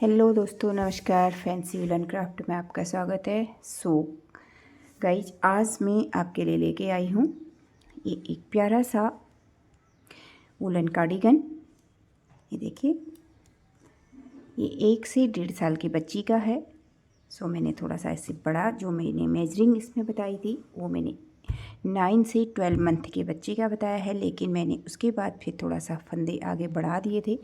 Hello दोस्तों, नमस्कार। Fancy woollen craft में आपका स्वागत है। गाइज, आज मैं आपके लिए लेके आई हूँ ये एक प्यारा सा वुलन कार्डिगन। ये देखिए, ये 1 से 1.5 साल की बच्ची का है। मैंने थोड़ा सा इससे बड़ा, जो मैंने मेजरिंग इसमें बताई थी वो मैंने 9 से 12 मंथ के बच्चे का बताया है, लेकिन मैंने उसके बाद फिर थोड़ा सा फंदे आगे बढ़ा दिए थे।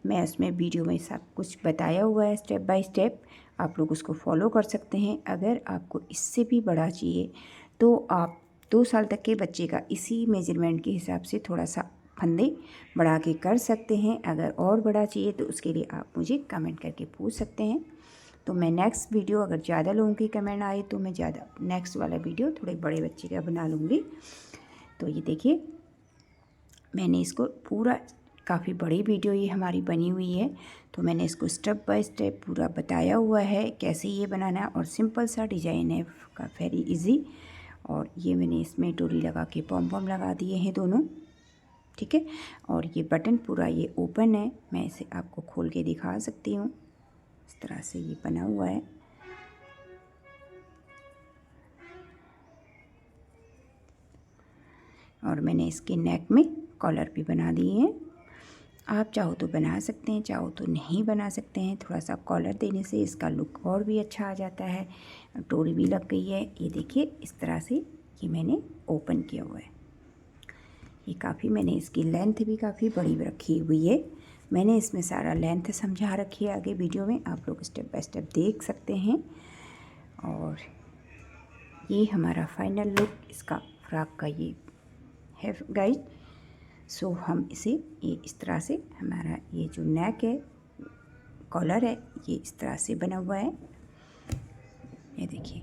मैं उसमें वीडियो में सब कुछ बताया हुआ है स्टेप बाय स्टेप, आप लोग उसको फॉलो कर सकते हैं। अगर आपको इससे भी बड़ा चाहिए तो आप 2 साल तक के बच्चे का इसी मेजरमेंट के हिसाब से थोड़ा सा फंदे बढ़ा के कर सकते हैं। अगर और बड़ा चाहिए तो उसके लिए आप मुझे कमेंट करके पूछ सकते हैं। तो मैं नेक्स्ट वीडियो, अगर ज़्यादा लोगों की कमेंट आए तो मैं ज़्यादा नेक्स्ट वाला वीडियो थोड़े बड़े बच्चे का बना लूँगी। तो ये देखिए, मैंने इसको पूरा, काफ़ी बड़ी वीडियो ये हमारी बनी हुई है, तो मैंने इसको स्टेप बाय स्टेप पूरा बताया हुआ है कैसे ये बनाना है। और सिंपल सा डिज़ाइन है का, वेरी इजी। और ये मैंने इसमें डोरी लगा के पॉम पॉम लगा दिए हैं दोनों, ठीक है। और ये बटन पूरा ये ओपन है, मैं इसे आपको खोल के दिखा सकती हूँ। इस तरह से ये बना हुआ है। और मैंने इसके नेक में कॉलर भी बना दिए हैं। आप चाहो तो बना सकते हैं, चाहो तो नहीं बना सकते हैं। थोड़ा सा कॉलर देने से इसका लुक और भी अच्छा आ जाता है। डोरी भी लग गई है। ये देखिए, इस तरह से ये मैंने ओपन किया हुआ है। ये काफ़ी, मैंने इसकी लेंथ भी काफ़ी बड़ी रखी हुई है। मैंने इसमें सारा लेंथ समझा रखी है, आगे वीडियो में आप लोग स्टेप बाय स्टेप देख सकते हैं। और ये हमारा फाइनल लुक इसका फ्रॉक का ये है गाइज। हम इसे ये इस तरह से, हमारा ये जो नेक है, कॉलर है, ये इस तरह से बना हुआ है। ये देखिए,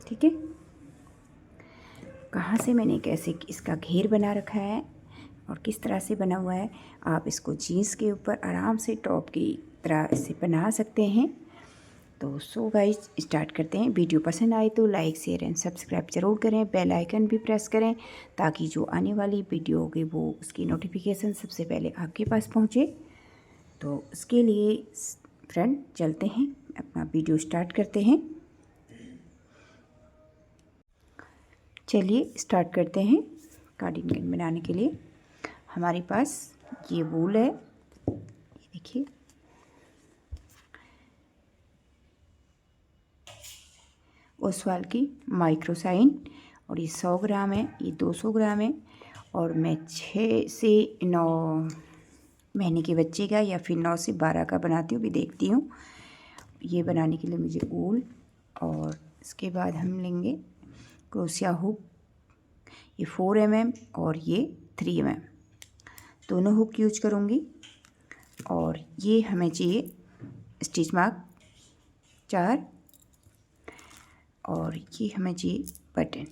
ठीक है। कहाँ से मैंने कैसे इसका घेर बना रखा है और किस तरह से बना हुआ है, आप इसको जीन्स के ऊपर आराम से टॉप की तरह इसे बना सकते हैं। तो गाइज, स्टार्ट करते हैं। वीडियो पसंद आए तो लाइक शेयर एंड सब्सक्राइब ज़रूर करें। बेल आइकन भी प्रेस करें ताकि जो आने वाली वीडियो होगी वो उसकी नोटिफिकेशन सबसे पहले आपके पास पहुंचे। तो उसके लिए फ्रेंड चलते हैं, अपना वीडियो स्टार्ट करते हैं। चलिए स्टार्ट करते हैं। कार्डिगन बनाने के लिए हमारे पास ये वूल है, ये देखिए। ओसवाल की माइक्रोसाइन, और ये 100 ग्राम है, ये 200 ग्राम है। और मैं 6 से 9 महीने के बच्चे का या फिर 9 से 12 का बनाती हूँ, भी देखती हूँ। ये बनाने के लिए मुझे ऊल, और इसके बाद हम लेंगे क्रोशिया हुक, ये 4 mm और ये 3 mm, दोनों हुक यूज करूँगी। और ये हमें चाहिए स्टिच मार्क 4, और ये हमें चाहिए बटन,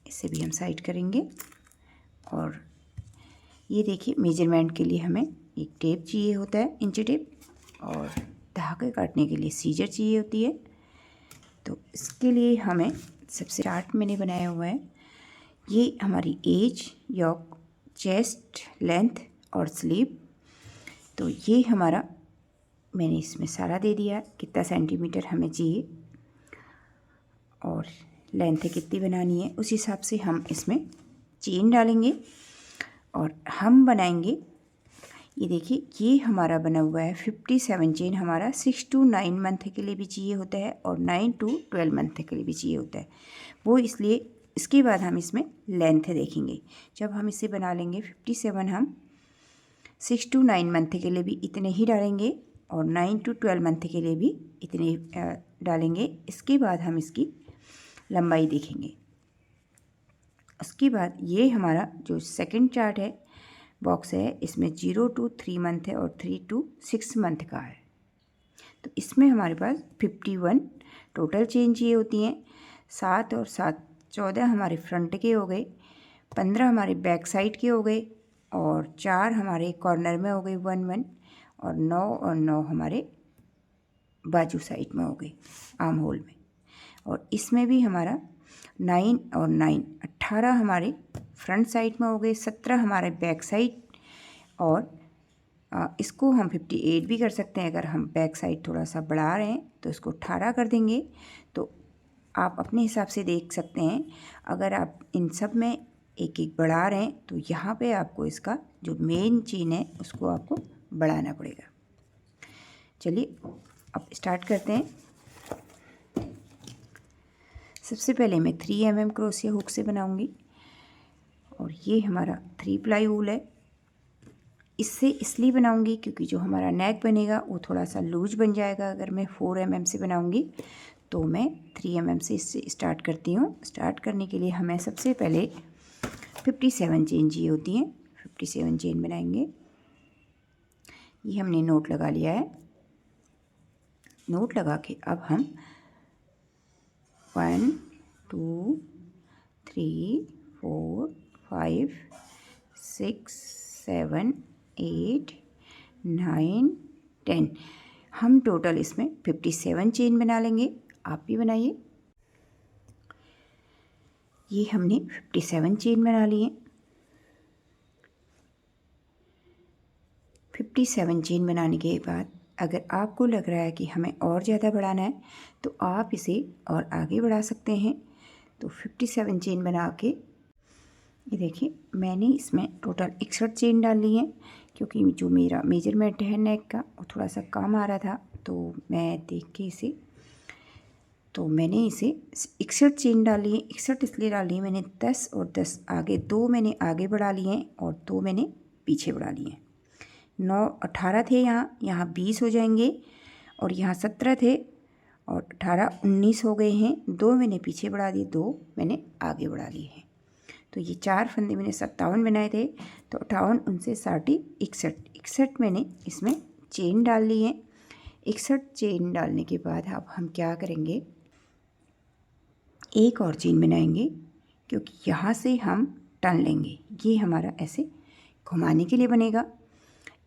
इसे भी हम साइड करेंगे। और ये देखिए, मेजरमेंट के लिए हमें एक टेप चाहिए होता है, इंची टेप, और धागे काटने के लिए सीजर चाहिए होती है। तो इसके लिए हमें सबसे चार्ट मैंने बनाया हुआ है, ये हमारी एज, यॉक, चेस्ट, लेंथ और स्लीव। तो ये हमारा, मैंने इसमें सारा दे दिया कितना सेंटीमीटर हमें चाहिए और लेंथ कितनी बनानी है, उस हिसाब से हम इसमें चेन डालेंगे और हम बनाएंगे। ये देखिए, ये हमारा बना हुआ है 57 चेन। हमारा 6 to 9 मंथ के लिए भी चाहिए होता है और 9 to 12 मंथ के लिए भी चाहिए होता है। वो इसलिए, इसके बाद हम इसमें लेंथ देखेंगे। जब हम इसे बना लेंगे 57, हम 6 to 9 मंथ के लिए भी इतने ही डालेंगे और 9 to 12 मंथ के लिए भी इतने डालेंगे। इसके बाद हम इसकी लंबाई देखेंगे। उसके बाद ये हमारा जो सेकंड चार्ट है, बॉक्स है, इसमें 0 to 3 मंथ है और 3 to 6 मंथ का है। तो इसमें हमारे पास 51 टोटल चेन चाहिए होती हैं। 7 और 7 14 हमारे फ्रंट के हो गए, 15 हमारे बैक साइड के हो गए, और 4 हमारे कॉर्नर में हो गए 1 1, और 9 और 9 हमारे बाजू साइड में हो गए, आर्म होल में। और इसमें भी हमारा 9 और 9 18 हमारे फ्रंट साइड में हो गए, 17 हमारे बैक साइड, और इसको हम 58 भी कर सकते हैं। अगर हम बैक साइड थोड़ा सा बढ़ा रहे हैं तो इसको 18 कर देंगे। तो आप अपने हिसाब से देख सकते हैं। अगर आप इन सब में एक एक बढ़ा रहे हैं तो यहाँ पे आपको इसका जो मेन चेन है उसको आपको बढ़ाना पड़ेगा। चलिए अब स्टार्ट करते हैं। सबसे पहले मैं 3 mm क्रोशिया हुक से बनाऊंगी, और ये हमारा 3 प्लाई वूल है। इससे इसलिए बनाऊंगी क्योंकि जो हमारा नेक बनेगा वो थोड़ा सा लूज बन जाएगा। अगर मैं 4 mm से बनाऊंगी तो मैं 3 mm से इससे स्टार्ट करती हूँ। स्टार्ट करने के लिए हमें सबसे पहले 57 चेन चाहिए होती हैं। 57 चेन बनाएंगे। ये हमने नोट लगा लिया है। नोट लगा के अब हम 1 2 3 4 5 6 7 8 9 10 हम टोटल इसमें 57 चेन बना लेंगे। आप भी बनाइए। ये हमने 57 चेन बना लिए। 57 चेन बनाने के बाद अगर आपको लग रहा है कि हमें और ज़्यादा बढ़ाना है तो आप इसे और आगे बढ़ा सकते हैं। तो 57 चेन बना के ये देखिए मैंने इसमें टोटल 61 चेन डाल ली है, क्योंकि जो मेरा मेजरमेंट है नेक का वो थोड़ा सा कम आ रहा था। तो मैं देख के मैंने इसे 61 चेन डाली है। 61 इसलिए डाली है मैंने 10 और 10 आगे, 2 मैंने आगे बढ़ा लिए हैं और 2 मैंने पीछे बढ़ा लिए हैं। 9 18 थे, यहाँ 20 हो जाएंगे, और यहाँ 17 थे और 18 19 हो गए हैं। 2 मैंने पीछे बढ़ा दिए, 2 मैंने आगे बढ़ा लिए हैं। तो ये 4 फंदे मैंने 57 बनाए थे, तो 58 उनसे 60 61 मैंने इसमें चेन डाल ली है। 61 चेन डालने के बाद अब हम क्या करेंगे, एक और चेन बनाएंगे, क्योंकि यहाँ से हम टर्न लेंगे। ये हमारा ऐसे घुमाने के लिए बनेगा।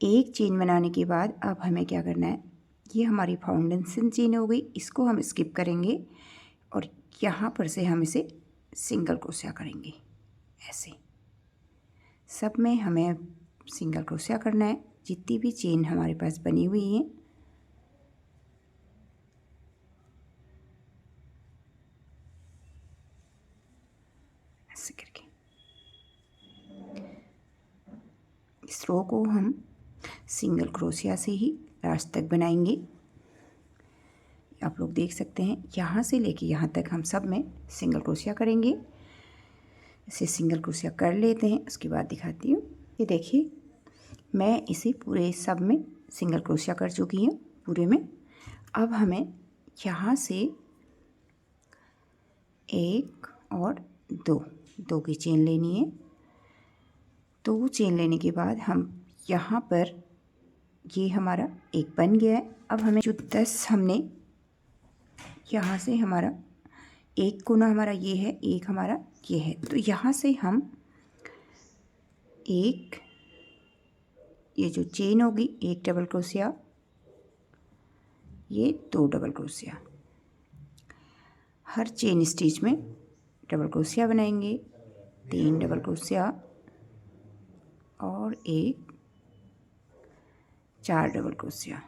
एक चेन बनाने के बाद अब हमें क्या करना है, ये हमारी फाउंडेशन चेन हो गई, इसको हम स्किप करेंगे और यहाँ पर से हम इसे सिंगल क्रोशिया करेंगे। ऐसे सब में हमें सिंगल क्रोशिया करना है। जितनी भी चेन हमारे पास बनी हुई है ऐसे करके इस रो को हम सिंगल क्रोशिया से ही लास्ट तक बनाएंगे। आप लोग देख सकते हैं यहाँ से लेके यहाँ तक हम सब में सिंगल क्रोशिया करेंगे। इसे सिंगल क्रोशिया कर लेते हैं, उसके बाद दिखाती हूँ। ये देखिए मैं इसे पूरे सब में सिंगल क्रोशिया कर चुकी हूँ पूरे में। अब हमें यहाँ से 1 और 2 की चेन लेनी है। 2 चेन लेने के बाद हम यहाँ पर, ये हमारा एक बन गया है। अब हमें जो 10 हमने यहाँ से, हमारा एक कोना हमारा ये है, एक हमारा ये है, तो यहाँ से हम एक, ये जो चेन होगी, एक डबल क्रोशिया, ये 2 डबल क्रोशिया, हर चेन स्टिच में डबल क्रोशिया बनाएंगे। 3 डबल क्रोशिया और एक 4 डबल क्रोशिया,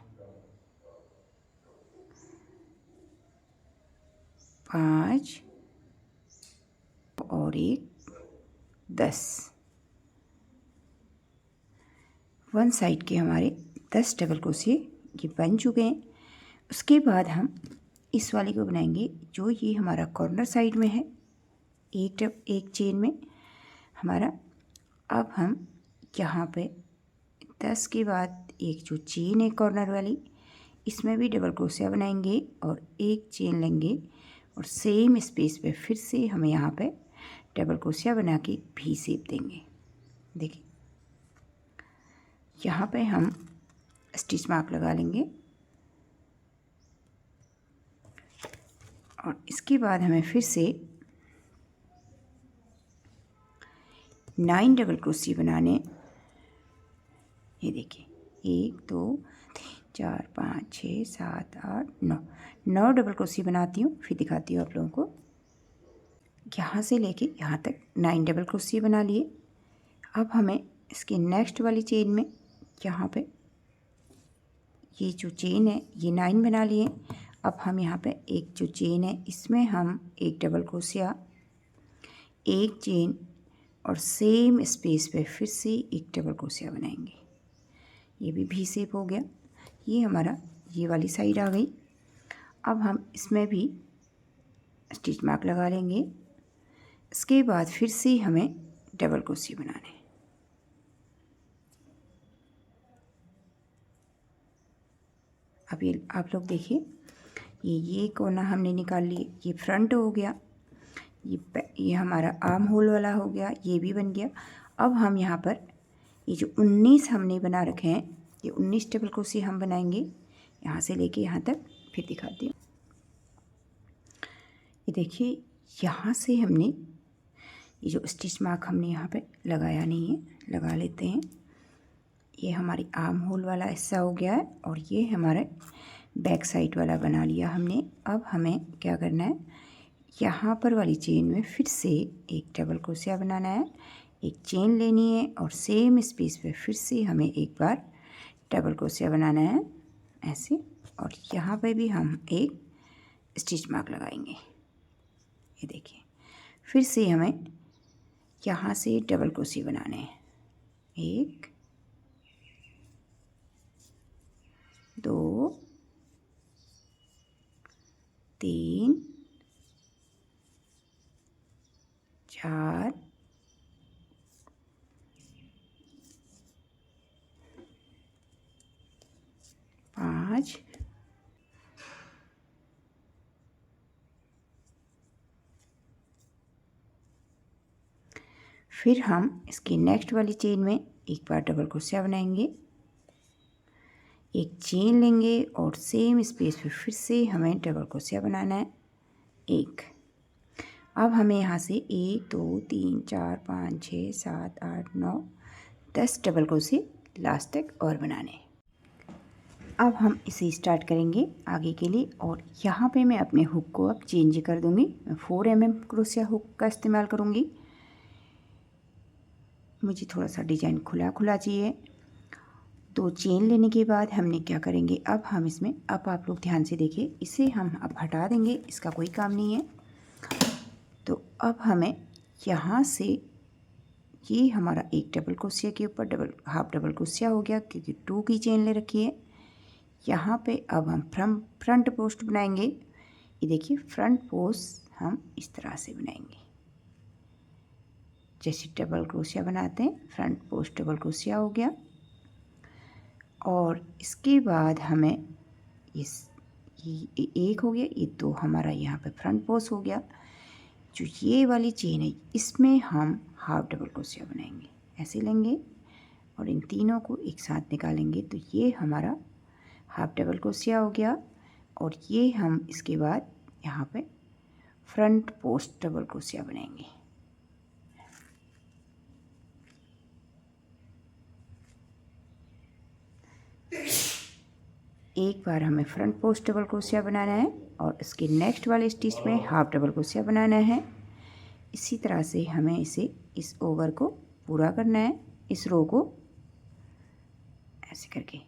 5 और एक 10। वन साइड के हमारे 10 डबल क्रोशिया ये बन चुके हैं। उसके बाद हम इस वाले को बनाएंगे जो ये हमारा कॉर्नर साइड में है, एक चेन में हमारा। अब हम यहाँ पे 10 के बाद एक जो चेन है कॉर्नर वाली, इसमें भी डबल क्रोशिया बनाएंगे और एक चेन लेंगे और सेम स्पेस पे फिर से हम यहाँ पे डबल क्रोशिया बना के भी शेप देंगे। देखिए यहाँ पे हम स्टिच मार्क लगा लेंगे और इसके बाद हमें फिर से 9 डबल क्रोशिया बनाने। ये देखिए 1 2 3 4 5 6 7 8 9 डबल क्रोशिया बनाती हूँ, फिर दिखाती हूँ आप लोगों को। यहाँ से लेके यहाँ तक 9 डबल क्रोशिया बना लिए। अब हमें इसके नेक्स्ट वाली चेन में यहाँ पे ये जो चेन है ये 9 बना लिए। अब हम यहाँ पे एक जो चेन है इसमें हम एक डबल क्रोशिया, एक चेन और सेम स्पेस पे फिर से एक डबल क्रोशिया बनाएंगे। ये भी वी शेप हो गया। ये हमारा ये वाली साइड आ गई। अब हम इसमें भी स्टिच मार्क लगा लेंगे। इसके बाद फिर से हमें डबल क्रोशिया बनाने हैं। अब ये आप लोग देखिए, ये कोना हमने निकाल लिए, ये फ्रंट हो गया, ये हमारा आर्म होल वाला हो गया, ये भी बन गया। अब हम यहाँ पर ये जो 19 हमने बना रखे हैं, ये 19 डबल क्रोशिया हम बनाएंगे यहाँ से लेके यहाँ तक। फिर दिखाती हूँ। ये देखिए, यहाँ से हमने ये जो स्टिच मार्क हमने यहाँ पे लगाया नहीं है, लगा लेते हैं। ये हमारी आर्म होल वाला हिस्सा हो गया है और ये हमारे बैक साइड वाला बना लिया हमने। अब हमें क्या करना है, यहाँ पर वाली चेन में फिर से एक डबल क्रोशिया बनाना है, एक चेन लेनी है और सेम स्पेस पे फिर से हमें एक बार डबल क्रोशिया बनाना है ऐसे। और यहाँ पे भी हम एक स्टिच मार्क लगाएंगे। ये देखिए, फिर से हमें यहाँ से डबल क्रोशिया बनाने हैं। 1 2 3 4 5 फिर हम इसकी नेक्स्ट वाली चेन में एक बार डबल क्रोशिया बनाएंगे, एक चेन लेंगे और सेम स्पेस पे फिर से हमें डबल क्रोशिया बनाना है 1। अब हमें यहाँ से 1 2 3 4 5 6 7 8 9 10 डबल क्रोशिया लास्ट तक और बनाने हैं। अब हम इसे स्टार्ट करेंगे आगे के लिए। और यहाँ पे मैं अपने हुक को अब चेंज कर दूँगी। मैं 4 mm क्रोशिया हुक का इस्तेमाल करूँगी। मुझे थोड़ा सा डिज़ाइन खुला खुला चाहिए। 2 चेन लेने के बाद हमने क्या करेंगे, अब हम इसमें, अब आप लोग ध्यान से देखिए, इसे हम अब हटा देंगे, इसका कोई काम नहीं है। तो अब हमें यहाँ से ये हमारा एक डबल क्रोशिया के ऊपर हाफ डबल क्रोशिया हो गया क्योंकि 2 की चेन ले रखी है। यहाँ पे अब हम फ्रंट पोस्ट बनाएंगे। ये देखिए, फ्रंट पोस्ट हम इस तरह से बनाएंगे, जैसे डबल क्रोशिया बनाते हैं। फ्रंट पोस्ट डबल क्रोशिया हो गया। और इसके बाद हमें ये एक हो गया, ये 2 हमारा यहाँ पे फ्रंट पोस्ट हो गया। जो ये वाली चेन है इसमें हम हाफ डबल क्रोशिया बनाएंगे, ऐसे लेंगे और इन तीनों को एक साथ निकालेंगे। तो ये हमारा हाफ डबल क्रोशिया हो गया। और ये हम इसके बाद यहाँ पे फ्रंट पोस्ट डबल क्रोशिया बनाएंगे। एक बार हमें फ्रंट पोस्ट डबल क्रोशिया बनाना है और इसके नेक्स्ट वाले स्टिच में हाफ डबल क्रोशिया बनाना है। इसी तरह से हमें इस ओवर को पूरा करना है, इस रो को ऐसे करके।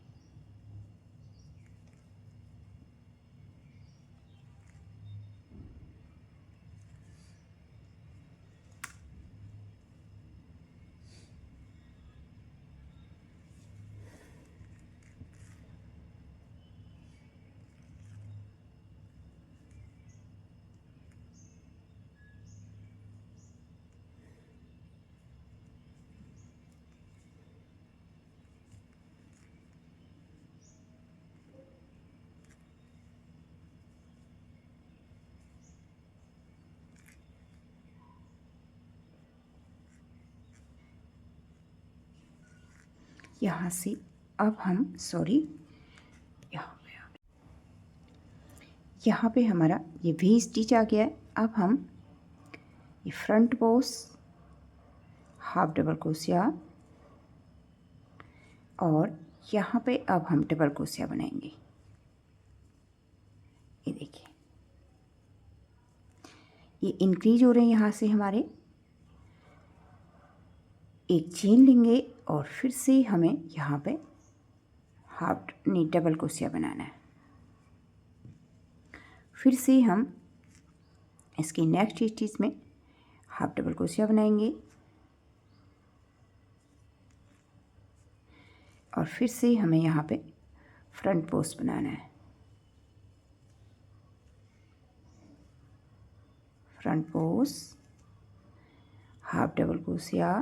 यहाँ से अब हम यहाँ पे हमारा ये वी स्टिच आ गया है। अब हम ये फ्रंट पोस्ट हाफ डबल क्रोशिया और यहाँ पे अब हम डबल क्रोशिया बनाएंगे। ये देखिए, ये इंक्रीज हो रहे हैं यहाँ से हमारे। एक चेन लेंगे और फिर से हमें यहाँ पे हाफ नहीं डबल क्रोशिया बनाना है। फिर से हम इसके नेक्स्ट स्टिच में हाफ डबल क्रोशिया बनाएंगे और फिर से हमें यहाँ पे फ्रंट पोस्ट बनाना है। फ्रंट पोस्ट, हाफ डबल क्रोशिया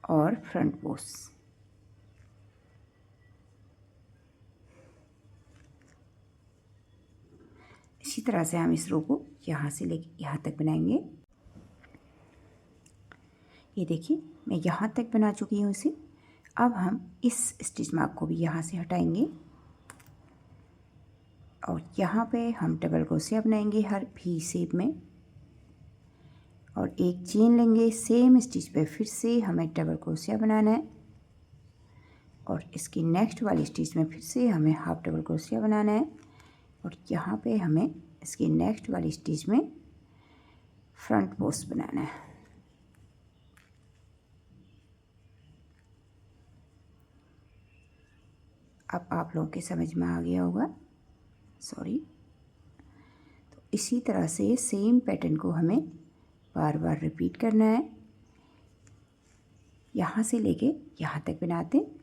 और फ्रंट पोस्ट। इसी तरह से हम इस रो को यहाँ से लेके यहाँ तक बनाएंगे। ये देखिए मैं यहाँ तक बना चुकी हूँ इसे। अब हम इस स्टिच मार्क को भी यहाँ से हटाएंगे और यहाँ पे हम डबल क्रोशिया बनाएंगे हर वी शेप में और एक चेन लेंगे। सेम स्टिच पे फिर से हमें डबल क्रोशिया बनाना है और इसकी नेक्स्ट वाली स्टिच में फिर से हमें हाफ डबल क्रोशिया बनाना है और यहाँ पे हमें इसकी नेक्स्ट वाली स्टिच में फ्रंट पोस्ट बनाना है। अब आप लोगों के समझ में आ गया होगा, सॉरी। तो इसी तरह से सेम पैटर्न को हमें बार बार रिपीट करना है। यहाँ से लेके यहाँ तक बनाते हैं।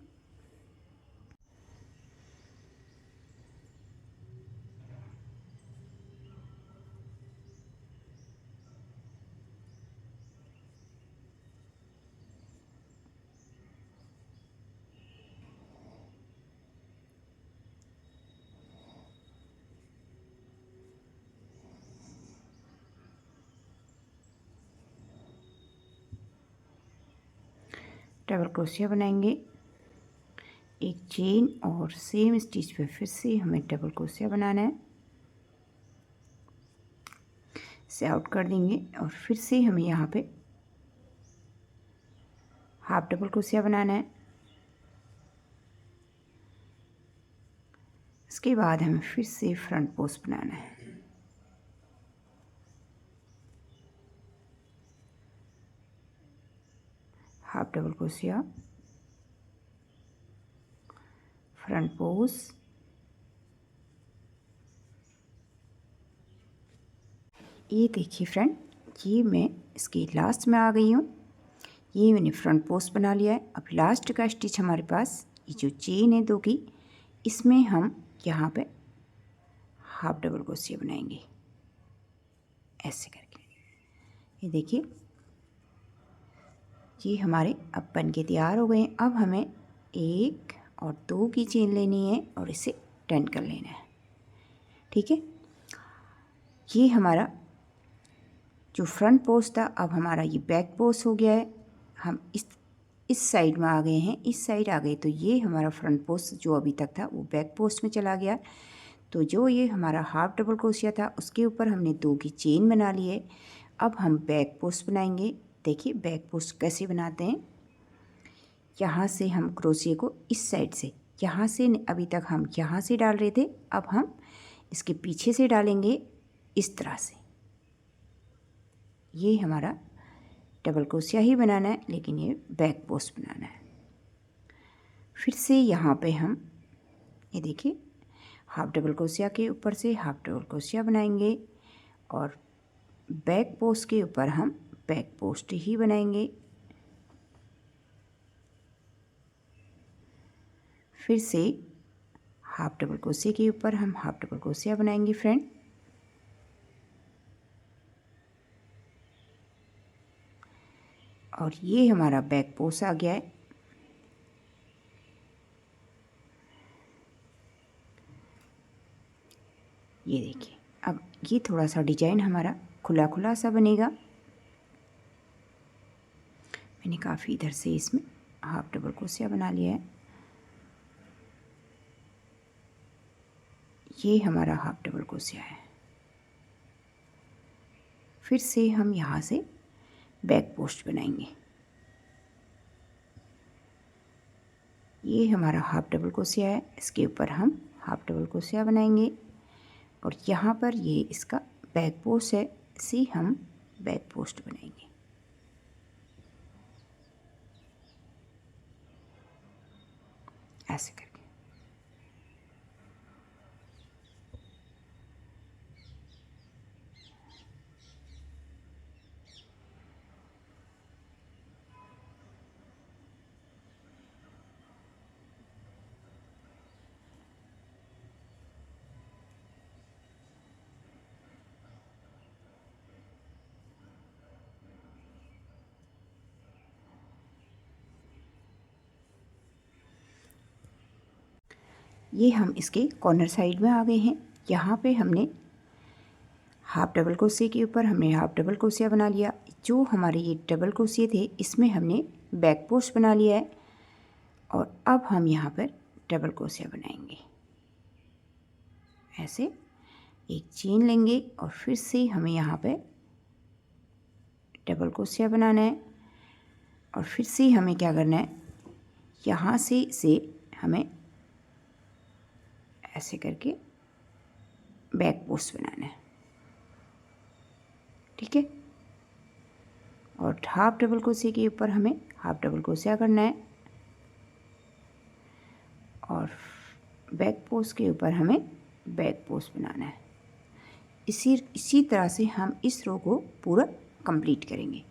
डबल क्रोशिया बनाएंगे, एक चेन और सेम स्टिच पे फिर से हमें डबल क्रोशिया बनाना है। इसे आउट कर देंगे और फिर से हमें यहाँ पे हाफ डबल क्रोशिया बनाना है। इसके बाद हमें फिर से फ्रंट पोस्ट बनाना है। हाफ डबल क्रोशिया, फ्रंट पोस्ट, ये देखिए फ्रेंड, ये मैं इसके लास्ट में आ गई हूँ। ये मैंने फ्रंट पोस्ट बना लिया है। अब लास्ट का स्टिच हमारे पास ये जो चेन है 2 की, इसमें हम यहाँ पे हाफ डबल क्रोशिया बनाएंगे ऐसे करके। ये देखिए ये हमारे अब बन के तैयार हो गए हैं। अब हमें 1 और 2 की चेन लेनी है और इसे टर्न कर लेना है। ठीक है, ये हमारा जो फ्रंट पोस्ट था अब हमारा ये बैक पोस्ट हो गया है। हम इस साइड में आ गए हैं, इस साइड आ गए, तो ये हमारा फ्रंट पोस्ट जो अभी तक था वो बैक पोस्ट में चला गया। तो जो ये हमारा हाफ डबल क्रोशिया था उसके ऊपर हमने 2 की चेन बना ली है। अब हम बैक पोस्ट बनाएंगे। देखिए बैक पोस्ट कैसे बनाते हैं। यहाँ से हम क्रोशिया को इस साइड से, यहाँ से अभी तक हम यहाँ से डाल रहे थे, अब हम इसके पीछे से डालेंगे इस तरह से। ये हमारा डबल क्रोशिया ही बनाना है लेकिन ये बैक पोस्ट बनाना है। फिर से यहाँ पे हम ये देखिए हाफ डबल क्रोशिया के ऊपर से हाफ डबल क्रोशिया बनाएंगे और बैक पोस्ट के ऊपर हम बैक पोस्ट ही बनाएंगे। फिर से हाफ डबल क्रोशिया के ऊपर हम हाफ डबल क्रोशिया बनाएंगे फ्रेंड। और ये हमारा बैक पोस्ट आ गया है। ये देखिए अब ये थोड़ा सा डिजाइन हमारा खुला खुला सा बनेगा। मैंने काफ़ी इधर से इसमें हाफ डबल क्रोशिया बना लिया है। ये हमारा हाफ डबल क्रोशिया है। फिर से हम यहाँ से बैक पोस्ट बनाएंगे। ये हमारा हाफ डबल क्रोशिया है, इसके ऊपर हम हाफ डबल क्रोशिया बनाएंगे और यहाँ पर ये इसका बैक पोस्ट है, इसे हम बैक पोस्ट बनाएंगे। ऐसे करके ये हम इसके कॉर्नर साइड में आ गए हैं। यहाँ पे हमने हाफ डबल क्रोशिया के ऊपर हमने हाफ डबल क्रोशिया बना लिया। जो हमारे ये डबल क्रोशिया थे इसमें हमने बैक पोस्ट बना लिया है और अब हम यहाँ पर डबल क्रोशिया बनाएंगे। ऐसे एक चेन लेंगे और फिर से हमें यहाँ पे डबल क्रोशिया बनाना है और फिर से हमें क्या करना है, यहाँ से हमें ऐसे करके बैक पोस्ट बनाना है, ठीक है। और हाफ डबल क्रोशिया के ऊपर हमें हाफ डबल क्रोशिया करना है और बैक पोस्ट के ऊपर हमें बैक पोस्ट बनाना है। इसी तरह से हम इस रो को पूरा कंप्लीट करेंगे।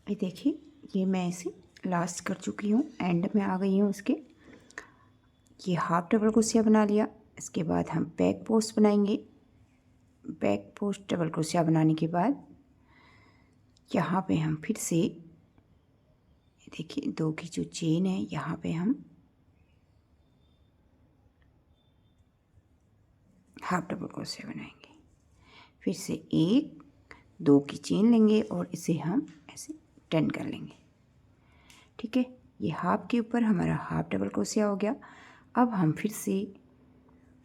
ये देखिए, ये मैं इसे लास्ट कर चुकी हूँ, एंड में आ गई हूँ इसके। ये हाफ डबल क्रोशिया बना लिया, इसके बाद हम बैक पोस्ट बनाएंगे। बैक पोस्ट डबल क्रोशिया बनाने के बाद यहाँ पे हम फिर से देखिए 2 की जो चेन है यहाँ पे हम हाफ डबल क्रोशिया बनाएंगे। फिर से 1 2 की चेन लेंगे और इसे हम ऐसे टर्न कर लेंगे, ठीक है। ये हाफ के ऊपर हमारा हाफ डबल क्रोशिया हो गया। अब हम फिर से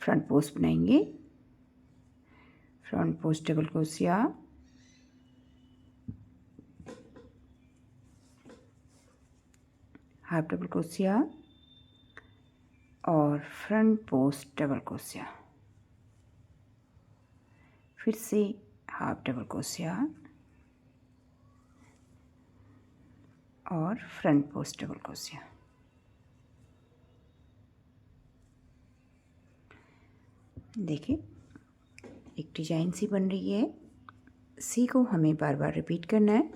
फ्रंट पोस्ट बनाएंगे। Front post double crochet, half double क्रोशिया और फ्रंट पोस्ट डबल क्रोशिया, फिर से हाफ डबल क्रोशिया और फ्रंट पोस्ट डबल क्रोशिया। देखिए एक डिजाइन सी बन रही है। इसी को हमें बार बार रिपीट करना है।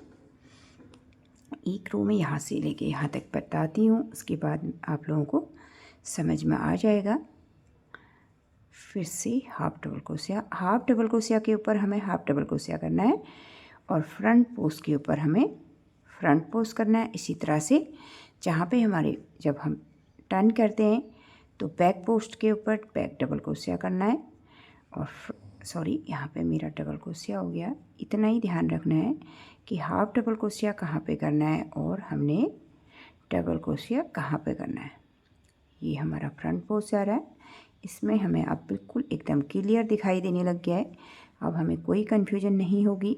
एक रो में यहाँ से लेके यहाँ तक बताती हूँ, उसके बाद आप लोगों को समझ में आ जाएगा। फिर से half double crochet, half double crochet के ऊपर हमें हाफ डबल क्रोशिया करना है और फ्रंट पोस्ट के ऊपर हमें फ्रंट पोस्ट करना है। इसी तरह से जहाँ पे हमारे जब हम टर्न करते हैं तो बैक पोस्ट के ऊपर बैक डबल क्रोशिया करना है और सॉरी यहाँ पे मेरा डबल क्रोशिया हो गया। इतना ही ध्यान रखना है कि हाफ डबल क्रोशिया कहाँ पे करना है और हमने डबल क्रोशिया कहाँ पे करना है। ये हमारा फ्रंट पोस्ट आ रहा है, इसमें हमें अब बिल्कुल एकदम क्लियर दिखाई देने लग गया है। अब हमें कोई कन्फ्यूजन नहीं होगी।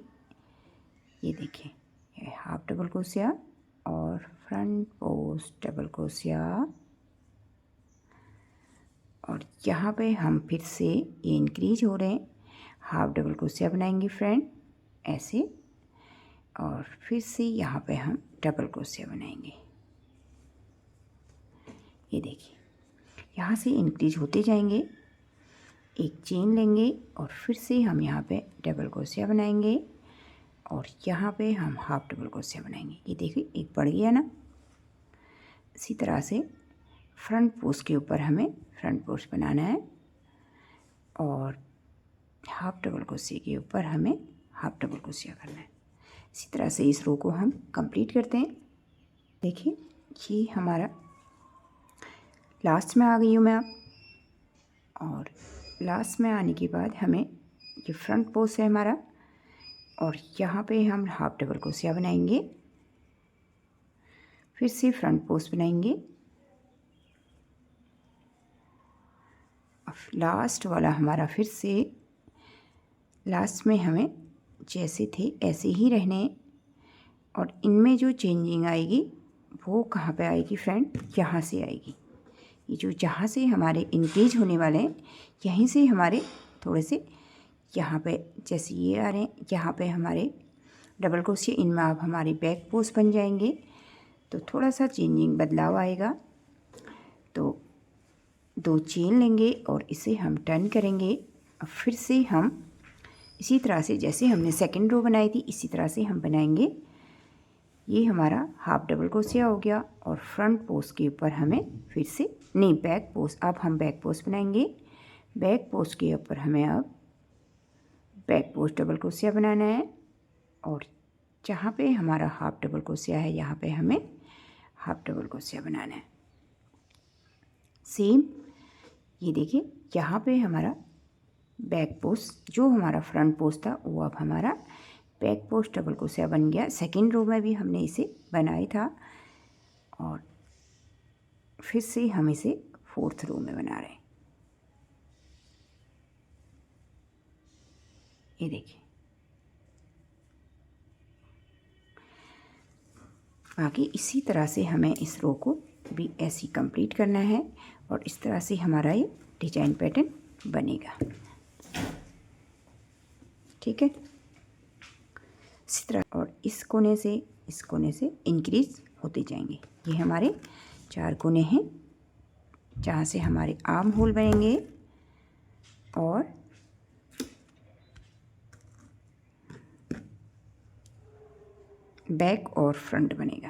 ये देखिए, ये हाफ डबल क्रोशिया और फ्रंट पोस्ट डबल क्रोशिया और यहाँ पे हम फिर से ये इंक्रीज हो रहे हैं। हाफ डबल क्रोशिया बनाएंगे फ्रेंड ऐसे और फिर से यहाँ पे हम डबल क्रोशिया बनाएंगे। ये देखिए, यहाँ से इंक्रीज होते जाएंगे। एक चेन लेंगे और फिर से हम यहाँ पे डबल क्रोशिया बनाएंगे और यहाँ पे हम हाफ डबल क्रोशिया बनाएंगे। ये देखिए एक बढ़ गया ना। इसी तरह से फ्रंट पोस्ट के ऊपर हमें फ्रंट पोस्ट बनाना है और हाफ डबल क्रोशिया के ऊपर हमें हाफ डबल क्रोशिया करना है। इसी तरह से इस रो को हम कंप्लीट करते हैं। देखिए ये हमारा लास्ट में आ गई हूँ मैं अब, और लास्ट में आने के बाद हमें ये फ्रंट पोस्ट है हमारा और यहाँ पे हम हाफ डबल क्रोशिया बनाएंगे। फिर से फ्रंट पोस्ट बनाएंगे। लास्ट वाला हमारा फिर से लास्ट में हमें जैसे थे ऐसे ही रहने और इनमें जो चेंजिंग आएगी वो कहाँ पे आएगी फ्रेंड, यहाँ से आएगी। ये जो जहाँ से हमारे इंक्रीज होने वाले हैं यहीं से हमारे थोड़े से यहाँ पे जैसे ये आ रहे हैं, यहाँ पे हमारे डबल क्रोशिया, इनमें आप हमारे बैक पोस्ट बन जाएंगे। तो थोड़ा सा चेंजिंग बदलाव आएगा। तो 2 चेन लेंगे और इसे हम टर्न करेंगे। अब फिर से हम इसी तरह से जैसे हमने सेकंड रो बनाई थी इसी तरह से हम बनाएंगे। ये हमारा हाफ डबल क्रोशिया हो गया और फ्रंट पोस्ट के ऊपर हमें फिर से नहीं, बैक पोस्ट, अब हम बैक पोस्ट बनाएंगे। बैक पोस्ट के ऊपर हमें अब बैक पोस्ट डबल क्रोशिया बनाना है और जहाँ पे हमारा हाफ डबल क्रोशिया है यहाँ पे हमें हाफ डबल क्रोशिया बनाना है। सेम ये देखिए, यहाँ पे हमारा बैक पोस्ट, जो हमारा फ्रंट पोस्ट था वो अब हमारा बैक पोस्ट डबल क्रोशिया बन गया। सेकंड रो में भी हमने इसे बनाया था और फिर से हम इसे 4th रो में बना रहे हैं। ये देखिए, बाकी इसी तरह से हमें इस रो को भी ऐसे कंप्लीट करना है और इस तरह से हमारा ये डिजाइन पैटर्न बनेगा। ठीक है, इसी तरह और इस कोने से इंक्रीज होते जाएंगे। ये हमारे 4 कोने हैं जहाँ से हमारे आर्म होल बनेंगे और बैक और फ्रंट बनेगा।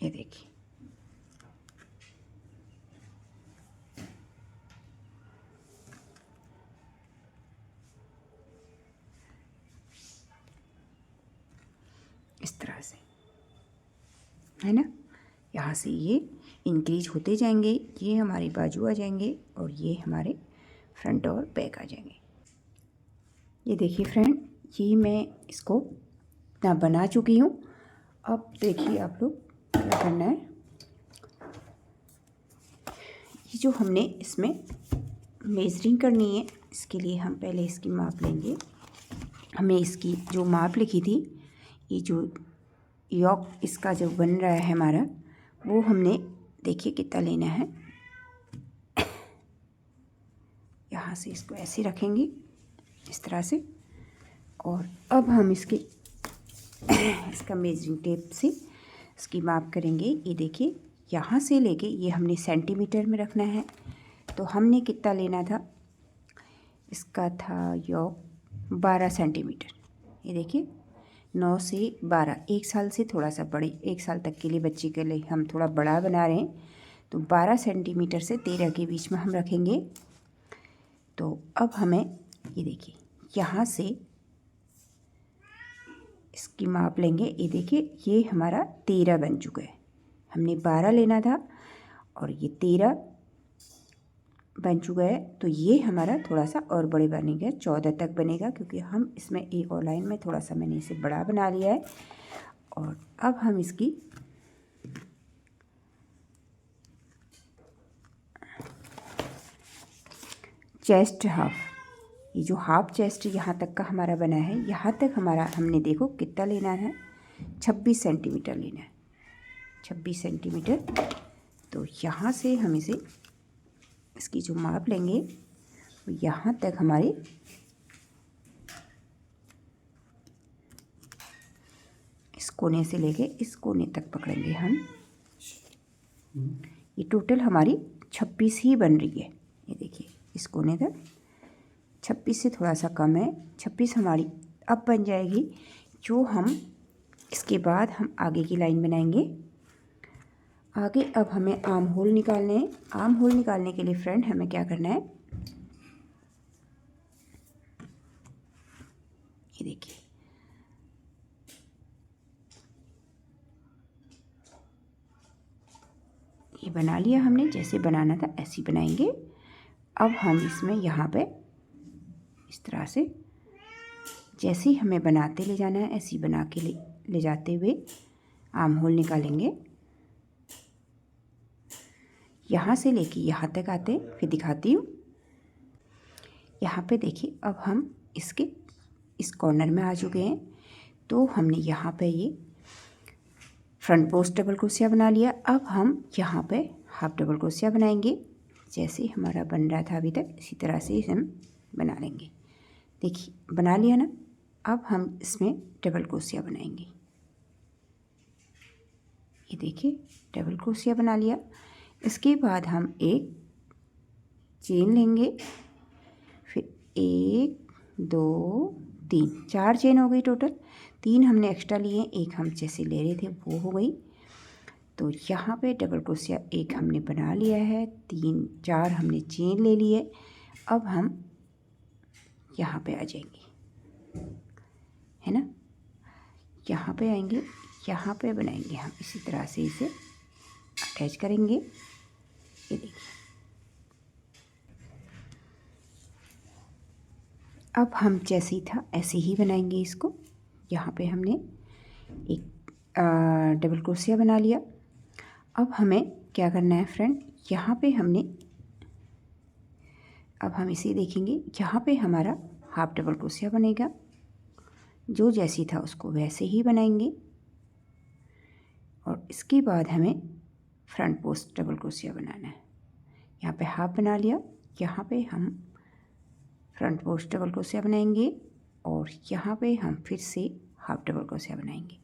ये देखिए, इस तरह से है ना। यहाँ से ये इंक्रीज होते जाएंगे, ये हमारी बाजू आ जाएंगे और ये हमारे फ्रंट और बैक आ जाएंगे। ये देखिए फ्रेंड, ये मैं इसको ना बना चुकी हूँ। अब देखिए आप लोग क्या करना है। ये जो हमने इसमें मेजरिंग करनी है, इसके लिए हम पहले इसकी माप लेंगे। हमने इसकी जो माप लिखी थी, ये जो यॉक इसका जो बन रहा है हमारा, वो हमने देखिए कितना लेना है। यहाँ से इसको ऐसे रखेंगे इस तरह से और अब हम इसका मेजरिंग टेप से इसकी माप करेंगे। ये देखिए, यहाँ से लेके ये हमने सेंटीमीटर में रखना है। तो हमने कितना लेना था, इसका था यॉक 12 सेंटीमीटर। ये देखिए 9 से 12, 1 साल से थोड़ा सा बड़े, 1 साल तक के लिए बच्चे के लिए हम थोड़ा बड़ा बना रहे हैं। तो 12 सेंटीमीटर से 13 के बीच में हम रखेंगे। तो अब हमें ये देखिए यहाँ से इसकी माप लेंगे। ये देखिए, ये हमारा 13 बन चुका है। हमने 12 लेना था और ये 13 बन चुका है। तो ये हमारा थोड़ा सा और बड़े बनेगा, 14 तक बनेगा, क्योंकि हम इसमें एक और लाइन में थोड़ा सा मैंने इसे बड़ा बना लिया है। और अब हम इसकी चेस्ट हाफ, ये जो हाफ चेस्ट यहाँ तक का हमारा बना है, यहाँ तक हमारा हमने देखो कितना लेना है, 26 सेंटीमीटर लेना है, 26 सेंटीमीटर। तो यहाँ से हम इसे इसकी जो माप लेंगे वो यहाँ तक हमारे इस कोने से लेके इस कोने तक पकड़ेंगे हम। ये टोटल हमारी 26 ही बन रही है। ये देखिए, इस कोने तक 26 से थोड़ा सा कम है। 26 हमारी अब बन जाएगी, जो हम इसके बाद हम आगे की लाइन बनाएंगे। आगे अब हमें आर्म होल निकालने हैं। आर्म होल निकालने के लिए फ्रेंड हमें क्या करना है, ये देखिए, ये बना लिया हमने, जैसे बनाना था ऐसे ही बनाएंगे। अब हम इसमें यहाँ पे इस तरह से जैसे ही हमें बनाते ले जाना है, ऐसे ही बना के ले जाते हुए आर्म होल निकालेंगे। यहाँ से लेके यहाँ तक आते, फिर दिखाती हूँ। यहाँ पे देखिए, अब हम इसके इस कॉर्नर में आ चुके हैं। तो हमने यहाँ पे ये फ्रंट पोस्ट डबल क्रोशिया बना लिया। अब हम यहाँ पे हाफ डबल क्रोशिया बनाएंगे, जैसे हमारा बन रहा था अभी तक इसी तरह से हम बना लेंगे। देखिए बना लिया ना। अब हम इसमें डबल क्रोशिया बनाएंगे। ये देखिए डबल क्रोशिया बना लिया। इसके बाद हम एक चेन लेंगे, फिर 1 2 3 4 चेन हो गई टोटल। 3 हमने एक्स्ट्रा लिए, एक हम जैसे ले रहे थे वो हो गई। तो यहाँ पे डबल क्रोशिया एक हमने बना लिया है, 3 4 हमने चेन ले लिए। अब हम यहाँ पे आ जाएंगे, है ना, यहाँ पे आएंगे, यहाँ पे बनाएंगे हम इसी तरह से इसे अटैच करेंगे। ये देखिए अब हम जैसे ही था ऐसे ही बनाएंगे इसको। यहाँ पे हमने एक डबल क्रोशिया बना लिया। अब हमें क्या करना है फ्रेंड, यहाँ पे हमने, अब हम इसे देखेंगे, यहाँ पे हमारा हाफ डबल क्रोशिया बनेगा। जो जैसी था उसको वैसे ही बनाएंगे और इसके बाद हमें फ्रंट पोस्ट डबल क्रोशिया बनाना है। यहाँ पे हाफ बना लिया, यहाँ पे हम फ्रंट पोस्ट डबल क्रोशिया बनाएंगे और यहाँ पे हम फिर से हाफ डबल क्रोशिया बनाएंगे।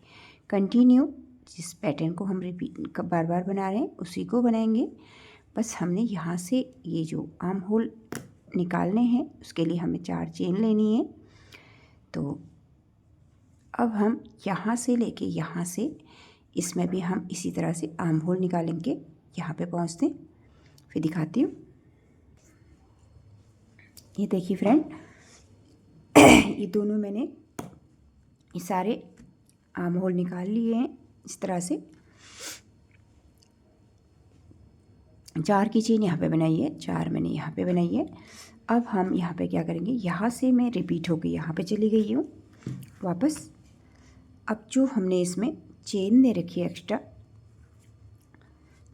कंटिन्यू जिस पैटर्न को हम रिपीट बार बार बना रहे हैं उसी को बनाएंगे। बस हमने यहाँ से ये जो आर्म होल निकालने हैं उसके लिए हमें 4 चेन लेनी है। तो अब हम यहाँ से लेके यहाँ से इसमें भी हम इसी तरह से आर्म होल निकालेंगे। यहाँ पे पहुँचते हैं फिर दिखाती हूँ। ये देखिए फ्रेंड, ये दोनों मैंने ये सारे आर्म होल निकाल लिए हैं इस तरह से। 4 की चेन यहाँ पे बनाई है, 4 मैंने यहाँ पे बनाई है। अब हम यहाँ पे क्या करेंगे, यहाँ से मैं रिपीट होकर यहाँ पे चली गई हूँ वापस। अब जो हमने इसमें चेन दे रखी है एक्स्ट्रा,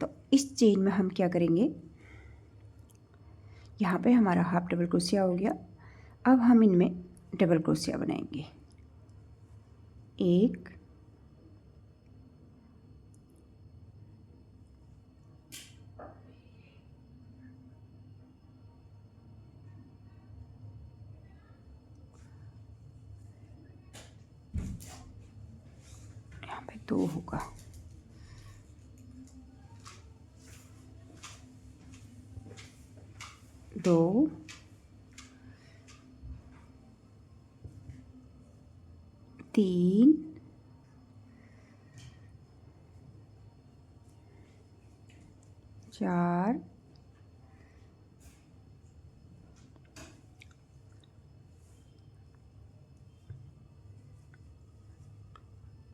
तो इस चेन में हम क्या करेंगे, यहाँ पे हमारा हाफ डबल क्रोशिया हो गया। अब हम इनमें डबल क्रोशिया बनाएंगे। 1 यहाँ पे 2 होगा, 2 3 4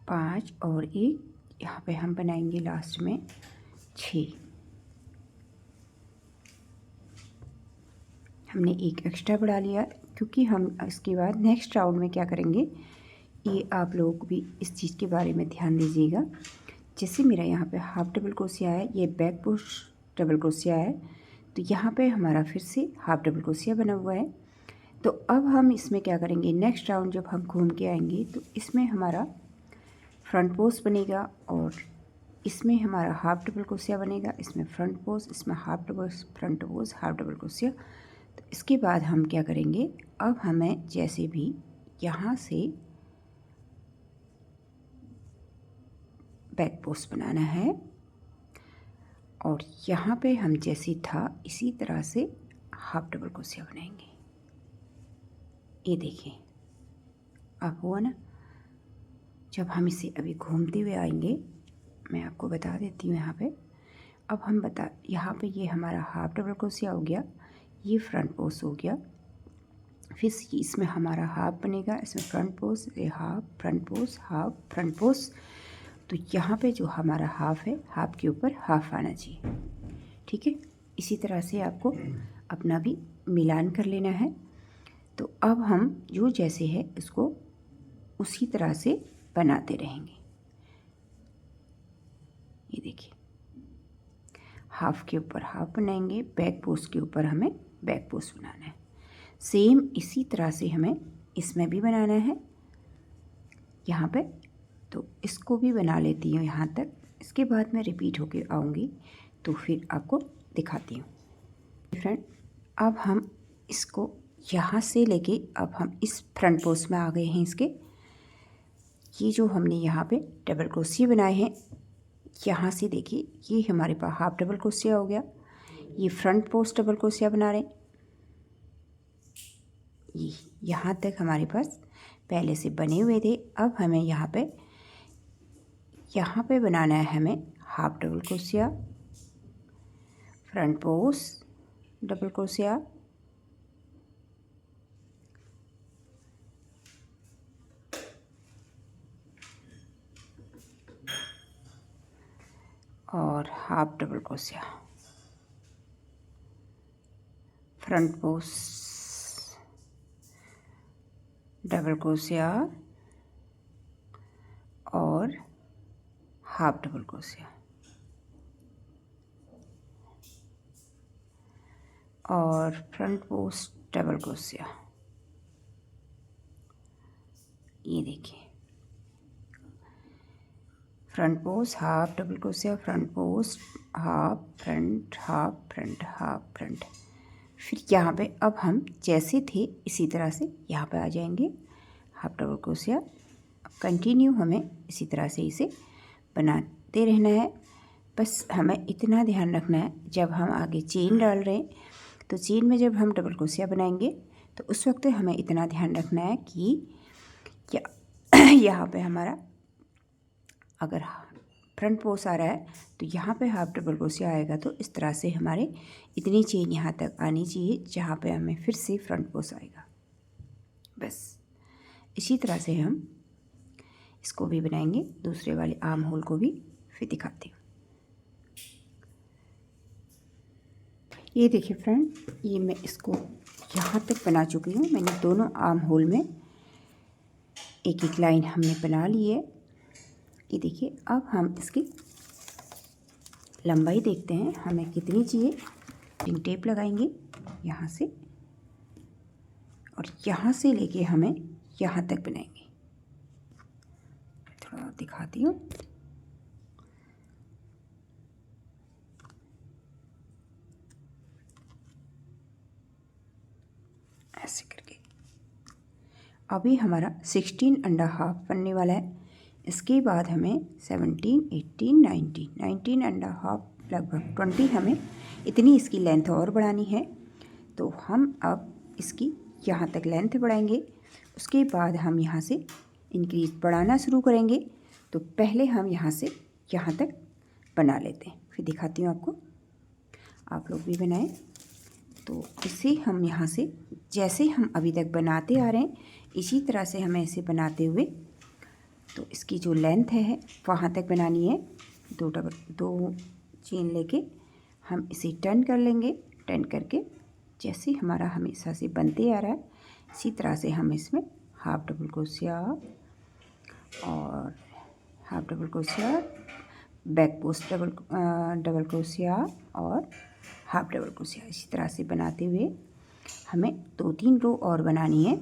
5 और 1, यहाँ पे हम बनाएंगे लास्ट में 6। हमने एक एक्स्ट्रा बढ़ा लिया क्योंकि हम इसके बाद नेक्स्ट राउंड में क्या करेंगे, ये आप लोग भी इस चीज़ के बारे में ध्यान दीजिएगा। जैसे मेरा यहाँ पे हाफ डबल क्रोशिया है, ये बैक पोस्ट डबल क्रोशिया है, तो यहाँ पे हमारा फिर से हाफ डबल क्रोशिया बना हुआ है। तो अब हम इसमें क्या करेंगे, नेक्स्ट राउंड जब हम घूम के आएंगे तो इसमें हमारा फ्रंट पोस्ट बनेगा और इसमें हमारा हाफ डबल क्रोशिया बनेगा, इसमें फ्रंट पोस्ट, इसमें half double front post half double crochet. तो इसके बाद हम क्या करेंगे, अब हमें जैसे भी यहाँ से बैक पोस्ट बनाना है और यहाँ पे हम जैसी था इसी तरह से हाफ डबल क्रोशिया बनाएंगे। ये देखिए अब हुआ ना। जब हम इसे अभी घूमते हुए आएंगे, मैं आपको बता देती हूँ यहाँ पे। अब हम यहाँ पे ये हमारा हाफ डबल क्रोशिया हो गया, ये फ्रंट पोस्ट हो गया, फिर इसमें हमारा हाफ बनेगा, इसमें फ्रंट पोस्ट, ये half front post half front post. तो यहाँ पे जो हमारा हाफ है, हाफ के ऊपर हाफ आना चाहिए, ठीक है। इसी तरह से आपको अपना भी मिलान कर लेना है। तो अब हम जो जैसे है इसको उसी तरह से बनाते रहेंगे। ये देखिए हाफ के ऊपर हाफ बनाएंगे, बैक पोस्ट के ऊपर हमें बैक पोस्ट बनाना है। सेम इसी तरह से हमें इसमें भी बनाना है। यहाँ पे। तो इसको भी बना लेती हूँ यहाँ तक। इसके बाद मैं रिपीट होके आऊँगी तो फिर आपको दिखाती हूँ। फ्रेंड, अब हम इसको यहाँ से लेके अब हम इस फ्रंट पोस्ट में आ गए हैं। इसके ये जो हमने यहाँ पे डबल क्रोशिया बनाए हैं, यहाँ से देखिए ये हमारे पास हाफ डबल क्रोशिया हो गया। ये फ्रंट पोस्ट डबल क्रोशिया बना रहे हैं। ये यहाँ तक हमारे पास पहले से बने हुए थे। अब हमें यहाँ पे बनाना है हमें हाफ डबल क्रोशिया, फ्रंट पोस्ट डबल क्रोशिया, और हाफ डबल क्रोशिया, फ्रंट पोस्ट डबल क्रोशिया और हाफ डबल क्रोशिया और फ्रंट पोस्ट डबल क्रोशिया। ये देखिए फ्रंट पोस्ट हाफ डबल क्रोशिया, front post half front, half front, half front. फिर यहाँ पे अब हम जैसे थे इसी तरह से यहाँ पे आ जाएंगे हाफ डबल क्रोशिया। कंटिन्यू हमें इसी तरह से इसे बनाते रहना है। बस हमें इतना ध्यान रखना है, जब हम आगे चेन डाल रहे हैं तो चेन में जब हम डबल क्रोशिया बनाएंगे तो उस वक्त हमें इतना ध्यान रखना है कि क्या यहाँ पे हमारा अगर फ्रंट पोस्ट आ रहा है तो यहाँ पे हाफ डबल क्रोशिया आएगा। तो इस तरह से हमारे इतनी चेन यहाँ तक आनी चाहिए जहाँ पे हमें फिर से फ्रंट पोस्ट आएगा। बस इसी तरह से हम इसको भी बनाएंगे, दूसरे वाले आर्म होल को भी फिर दिखाती हूँ। ये देखिए फ्रेंड, ये मैं इसको यहाँ तक बना चुकी हूँ। मैंने दोनों आर्म होल में एक एक लाइन हमने बना ली है। ये देखिए अब हम इसकी लंबाई देखते हैं हमें कितनी चाहिए। रिंग टेप लगाएंगे यहाँ से और यहाँ से लेके हमें यहाँ तक बनाएंगे। थोड़ा और दिखाती हूँ। ऐसे करके अभी हमारा 16.5 बनने वाला है। इसके बाद हमें 17, 18, 19.5 लगभग 20 हमें इतनी इसकी लेंथ और बढ़ानी है। तो हम अब इसकी यहाँ तक लेंथ बढ़ाएंगे। उसके बाद हम यहाँ से इंक्रीज बढ़ाना शुरू करेंगे। तो पहले हम यहाँ से यहाँ तक बना लेते हैं, फिर दिखाती हूँ आपको। आप लोग भी बनाएं। तो इसे हम यहाँ से जैसे हम अभी तक बनाते आ रहे हैं इसी तरह से हमें इसे बनाते हुए तो इसकी जो लेंथ है वहाँ तक बनानी है। दो चेन लेके हम इसे टर्न कर लेंगे। टर्न करके जैसे हमारा हमेशा से बनते आ रहा है इसी तरह से हम इसमें हाफ डबल क्रोशिया और half double crochet, back post double क्रोशिया और हाफ डबल क्रोशिया, इसी तरह से बनाते हुए हमें 2-3 रो और बनानी है।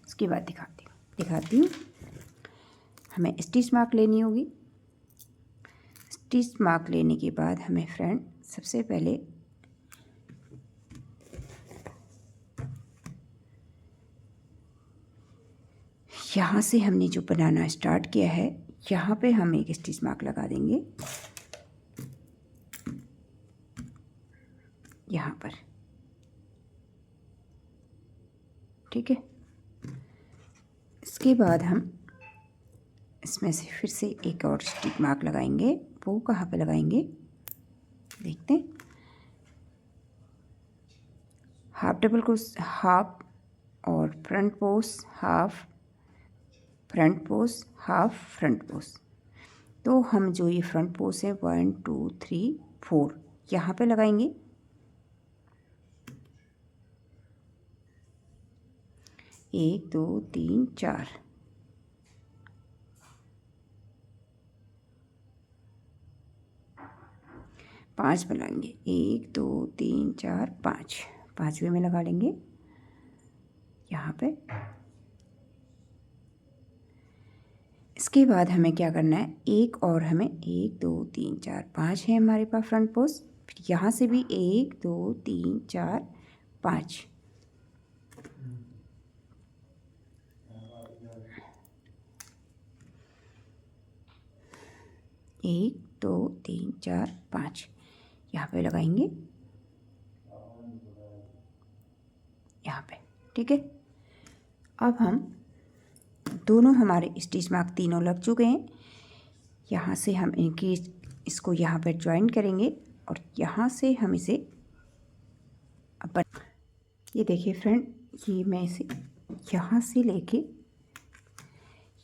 उसके बाद दिखाती हूँ। हमें स्टिच मार्क लेनी होगी। स्टिच मार्क लेने के बाद हमें फ्रेंड सबसे पहले यहाँ से हमने जो बनाना स्टार्ट किया है यहाँ पे हम एक स्टिच मार्क लगा देंगे यहाँ पर। ठीक है, इसके बाद हम इसमें से फिर से एक और स्टिच मार्क लगाएंगे। वो कहाँ पे लगाएंगे देखते हैं। हाफ डबल क्रोश हाफ और front post half, front post half, front post. तो हम जो ये फ्रंट पोस्ट है 1 2 3 4 यहाँ पे लगाएंगे। एक दो तीन चार, पाँच बनाएंगे। 1 2 3 4 5, पाँचवें में लगा लेंगे यहाँ पे। इसके बाद हमें क्या करना है, एक और हमें 1 2 3 4 5 है हमारे पास फ्रंट पोस्ट। फिर यहाँ से भी 1 2 3 4 5, एक दो तीन चार पाँच यहाँ पे लगाएंगे, यहाँ पे। ठीक है, अब हम दोनों हमारे स्टिच मार्क तीनों लग चुके हैं। यहाँ से हम इनकी इसको यहाँ पर ज्वाइन करेंगे और यहाँ से हम इसे अपन, ये देखिए फ्रेंड, ये मैं इसे यहाँ से लेके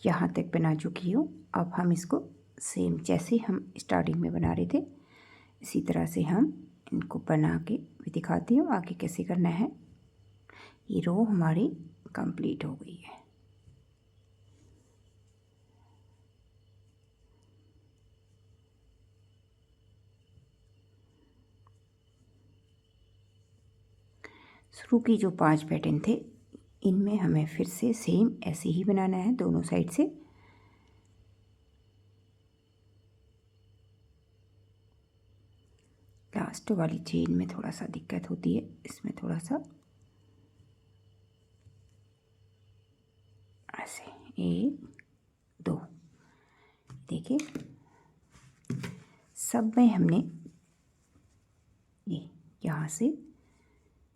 यहाँ तक बना चुकी हूँ। अब हम इसको सेम जैसे हम स्टार्टिंग में बना रहे थे इसी तरह से हम इनको बना के भी दिखाती हूँ आगे कैसे करना है। ये रो हमारी कंप्लीट हो गई है। शुरू की जो 5 पैटर्न थे इनमें हमें फिर से सेम ऐसे ही बनाना है दोनों साइड से। लास्ट वाली चेन में थोड़ा सा दिक्कत होती है, इसमें थोड़ा सा ऐसे 1 2, देखिए सब में हमने ये यहाँ से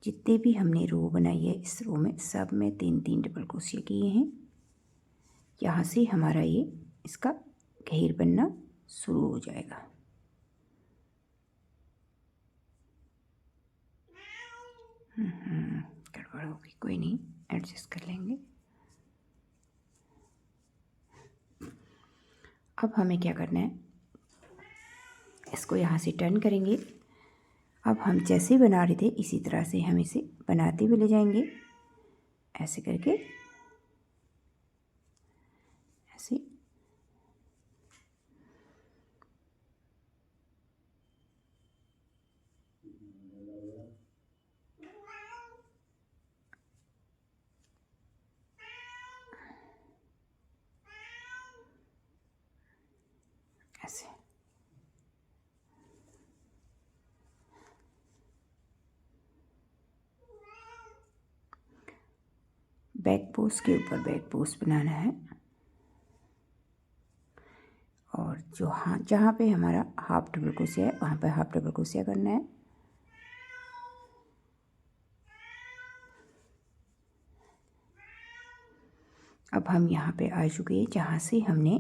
जितने भी हमने रो बनाई है इस रो में सब में 3 3 डबल क्रोशिया किए हैं। यहाँ से हमारा ये इसका घेर बनना शुरू हो जाएगा। गड़बड़ होगी, कोई नहीं, एडजस्ट कर लेंगे। अब हमें क्या करना है, इसको यहाँ से टर्न करेंगे। अब हम जैसे बना रहे थे इसी तरह से हम इसे बनाते हुए ले जाएंगे, ऐसे करके, ऐसे। ऐसे बैक पोस्ट के ऊपर बैक पोस्ट बनाना है और जो जहाँ पे हमारा हाफ डबल क्रोशिया है वहाँ पे हाफ डबल क्रोशिया करना है। अब हम यहाँ पे आ चुके हैं जहाँ से हमने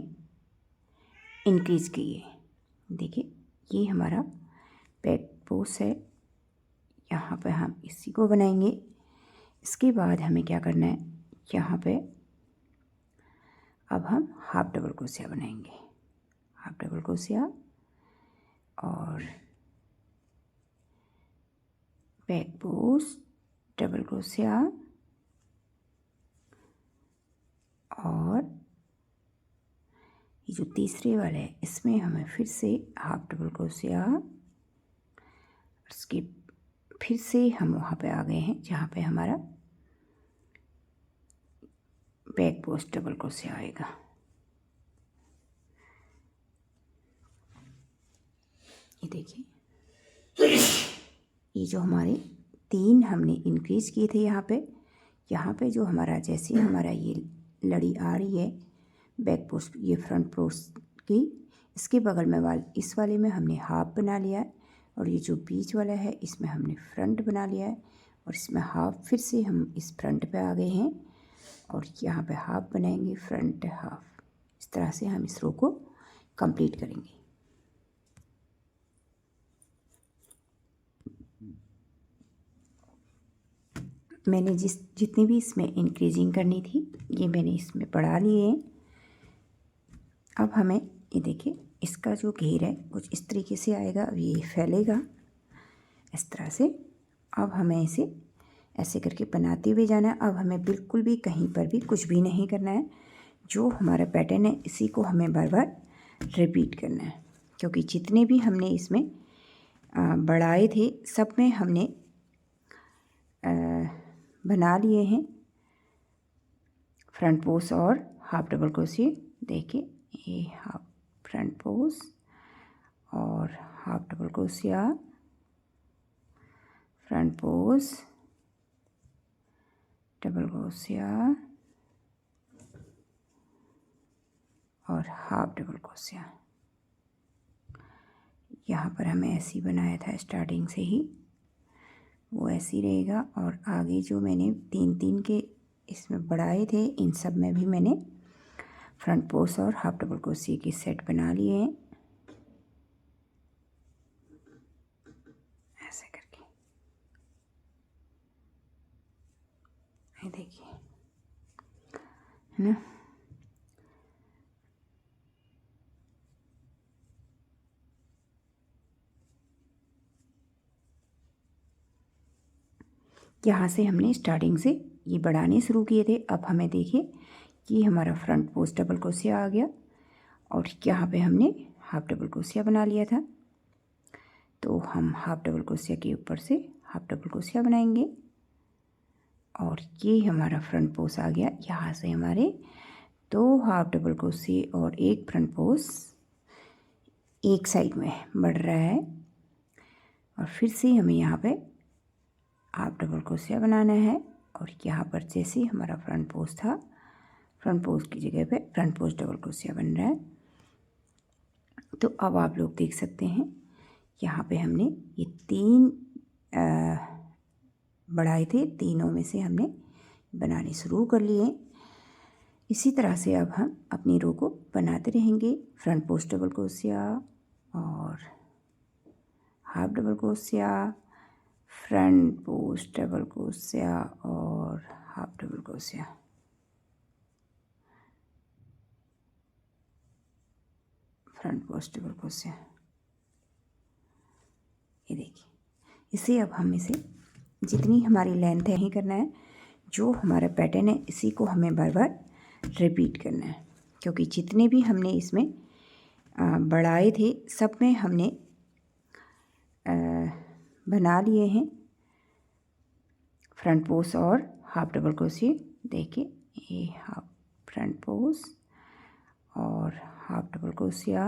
इंक्रीज की है। देखिए ये हमारा बैक पोस्ट है, यहाँ पे हम इसी को बनाएंगे। इसके बाद हमें क्या करना है, यहाँ पे अब हम हाफ डबल क्रोशिया बनाएंगे, हाफ डबल क्रोशिया और बैक पोस्ट डबल क्रोशिया और ये जो तीसरे वाला है इसमें हमें फिर से हाफ डबल क्रोशिया, उसके फिर से हम वहाँ पे आ गए हैं जहाँ पे हमारा बैक पोस्ट डबल क्रोशिया आएगा। ये देखिए ये जो हमारे 3 हमने इंक्रीज किए थे यहाँ पे जो हमारा जैसे हमारा ये लड़ी आ रही है बैक पोस्ट, ये फ्रंट पोस्ट की, इसके बगल में इस वाले में हमने हाफ बना लिया है और ये जो बीच वाला है इसमें हमने फ्रंट बना लिया है और इसमें हाफ, फिर से हम इस फ्रंट पे आ गए हैं और यहाँ पे हाफ बनाएंगे, फ्रंट हाफ। इस तरह से हम इस रो को कंप्लीट करेंगे। मैंने जितनी भी इसमें इंक्रीजिंग करनी थी ये मैंने इसमें बढ़ा लिए हैं। अब हमें ये देखिए इसका जो घेर है कुछ इस तरीके से आएगा, अब ये फैलेगा इस तरह से। अब हमें इसे ऐसे करके बनाते हुए जाना है। अब हमें बिल्कुल भी कहीं पर भी कुछ भी नहीं करना है, जो हमारा पैटर्न है इसी को हमें बार बार रिपीट करना है, क्योंकि जितने भी हमने इसमें बढ़ाए थे सब में हमने बना लिए हैं फ्रंट पोस्ट और हाफ डबल क्रोशिया। देखिए ये हाफ फ्रंट पोज और हाफ डबल क्रोशिया, फ्रंट पोज, डबल क्रोशिया और हाफ डबल क्रोशिया। यहाँ पर हमें ऐसे ही बनाया था स्टार्टिंग से ही, वो ऐसे ही रहेगा। और आगे जो मैंने 3-3 के इसमें बढ़ाए थे, इन सब में भी मैंने फ्रंट पोज और हाफ डबल क्रोशिया के सेट बना लिए हैं ऐसे करके। ये देखिए, है ना। यहाँ से हमने स्टार्टिंग से ये बढ़ाने शुरू किए थे। अब हमें देखिए कि हमारा फ्रंट पोज डबल क्रोशिया आ गया और यहाँ पे हमने हाफ डबल क्रोशिया बना लिया था। तो हम हाफ डबल क्रोशिया के ऊपर से हाफ डबल क्रोशिया बनाएंगे और ये हमारा फ्रंट पोज आ गया। यहाँ से हमारे 2 हाफ डबल क्रोशिया और एक फ्रंट पोज एक साइड में बढ़ रहा है। और फिर से हमें यहाँ पे हाफ डबल क्रोशिया बनाना है और यहाँ पर जैसे हमारा फ्रंट पोज था, फ्रंट पोज की जगह पे फ्रंट पोज डबल क्रोशिया बन रहा है। तो अब आप लोग देख सकते हैं यहाँ पे हमने ये 3 बढ़ाए थे, तीनों में से हमने बनाने शुरू कर लिए। इसी तरह से अब हम अपनी रो को बनाते रहेंगे। फ्रंट पोज डबल क्रोशिया और हाफ डबल क्रोशिया, फ्रंट पोज डबल क्रोशिया और हाफ डबल क्रोशिया। फ्रंट पोज डबल क्रोशिया, ये देखिए। इसे अब हम इसे जितनी हमारी लेंथ है ही करना है, जो हमारा पैटर्न है इसी को हमें बार बार रिपीट करना है, क्योंकि जितने भी हमने इसमें बढ़ाए थे सब में हमने बना लिए हैं फ्रंट पोज और हाफ डबल क्रोशिया। देखिए ये हाफ फ्रंट पोज और हाफ डबल क्रोशिया,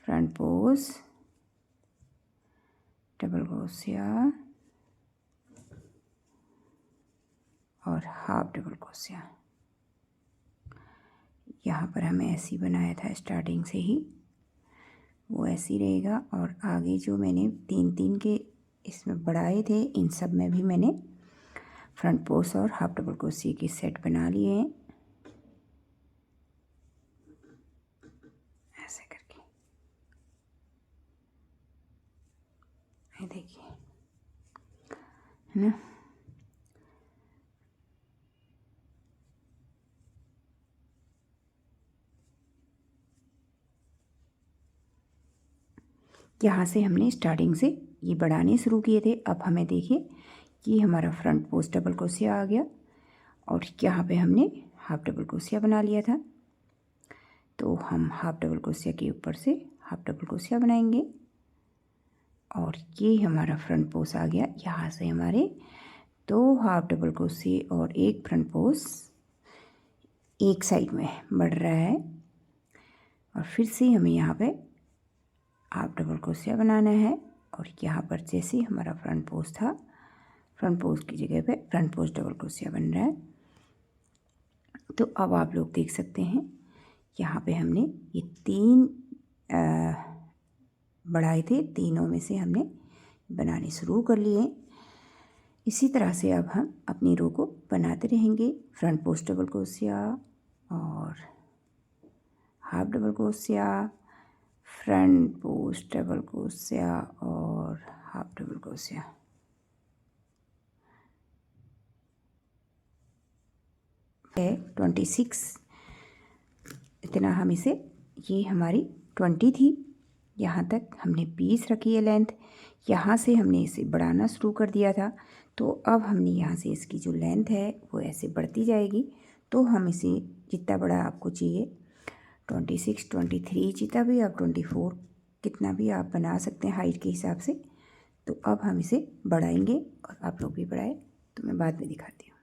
फ्रंट पोज डबल क्रोशिया और हाफ डबल क्रोशिया। यहाँ पर हमें ऐसे ही बनाया था स्टार्टिंग से ही, वो ऐसे ही रहेगा। और आगे जो मैंने 3-3 के इसमें बढ़ाए थे, इन सब में भी मैंने फ्रंट पोज और हाफ डबल क्रोशिया के सेट बना लिए हैं ऐसे करके। ये देखिए, है ना। यहाँ से हमने स्टार्टिंग से ये बढ़ाने शुरू किए थे। अब हमें देखिए कि हमारा फ्रंट पोज डबल क्रोशिया आ गया और यहाँ पे हमने हाफ डबल क्रोशिया बना लिया था। तो हम हाफ डबल क्रोशिया के ऊपर से हाफ डबल क्रोशिया बनाएंगे और ये हमारा फ्रंट पोज आ गया। यहाँ से हमारे 2 हाफ डबल क्रोशिया और एक फ्रंट पोज एक साइड में बढ़ रहा है। और फिर से हमें यहाँ पे हाफ डबल क्रोशिया बनाना है और यहाँ पर जैसे हमारा फ्रंट पोज था, फ्रंट पोज की जगह पे फ्रंट पोज डबल क्रोशिया बन रहा है। तो अब आप लोग देख सकते हैं यहाँ पे हमने ये 3 बढ़ाए थे, तीनों में से हमने बनाने शुरू कर लिए। इसी तरह से अब हम अपनी रो को बनाते रहेंगे। फ्रंट पोज डबल क्रोशिया और हाफ डबल क्रोशिया, फ्रंट पोज डबल क्रोशिया और हाफ डबल क्रोशिया। है 26, इतना हम इसे, ये हमारी 20 थी, यहाँ तक हमने 20 रखी है लेंथ। यहाँ से हमने इसे बढ़ाना शुरू कर दिया था। तो अब हमने यहाँ से इसकी जो लेंथ है वो ऐसे बढ़ती जाएगी। तो हम इसे जितना बड़ा आपको चाहिए, 26, 23, जितना भी आप 24, कितना भी आप बना सकते हैं हाइट के हिसाब से। तो अब हम इसे बढ़ाएंगे और आप लोग भी बढ़ाएं, तो मैं बाद में दिखाती हूँ।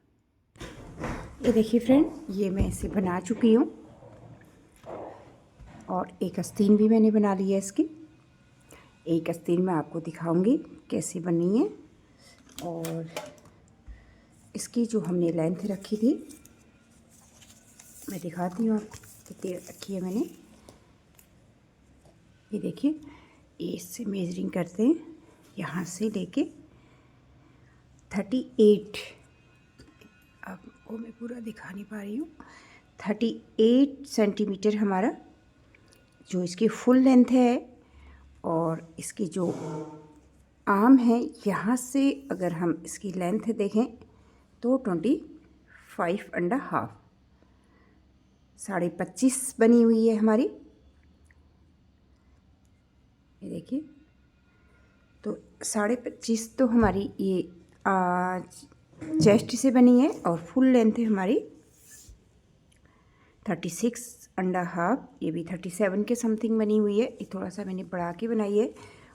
ये देखिए फ्रेंड, ये मैं इसे बना चुकी हूँ और एक आस्तीन भी मैंने बना ली है इसकी। एक आस्तीन मैं आपको दिखाऊंगी कैसी बनी है। और इसकी जो हमने लेंथ रखी थी मैं दिखाती हूँ आपको कितनी रखी है मैंने। ये देखिए, इससे मेजरिंग करते हैं यहाँ से लेके 38, अब वो मैं पूरा दिखा नहीं पा रही हूँ, 38 सेंटीमीटर हमारा जो इसकी फुल लेंथ है। और इसकी जो आर्म है यहाँ से अगर हम इसकी लेंथ देखें तो 25.5, 25.5 बनी हुई है हमारी। ये देखिए, तो 25.5 तो हमारी ये चेस्ट से बनी है और फुल लेंथ है हमारी 36.5। ये भी 37 के समथिंग बनी हुई है। ये थोड़ा सा मैंने बढ़ा के बनाई है।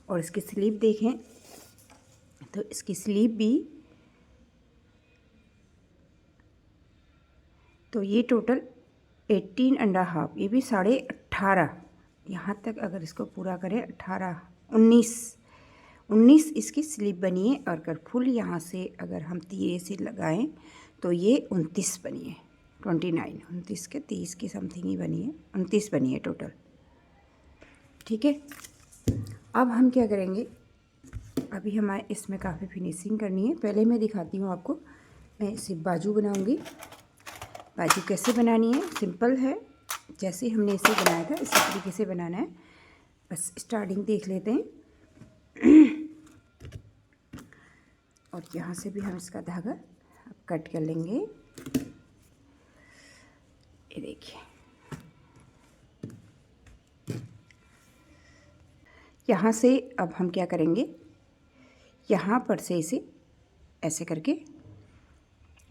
और इसकी स्लीव देखें तो इसकी स्लीव भी, तो ये टोटल 18.5, ये भी 18.5, यहाँ तक अगर इसको पूरा करें 18, 19 इसकी स्लीव बनी है। और अगर फुल यहाँ से अगर हम तीरे से लगाएं तो ये 29 बनी है, 29 के 30 की समथिंग ही बनी है, 29 बनी है टोटल। ठीक है, अब हम क्या करेंगे, अभी हमारे इसमें काफ़ी फिनिशिंग करनी है। पहले मैं दिखाती हूँ आपको, मैं सिर्फ बाजू बनाऊँगी। बाजू कैसे बनानी है, सिंपल है, जैसे हमने इसे बनाया था इसी तरीके से बनाना है। बस स्टार्टिंग देख लेते हैं और यहाँ से भी हम इसका धागा अब कट कर लेंगे। ये देखिए, यहाँ से अब हम क्या करेंगे, यहाँ पर से इसे ऐसे करके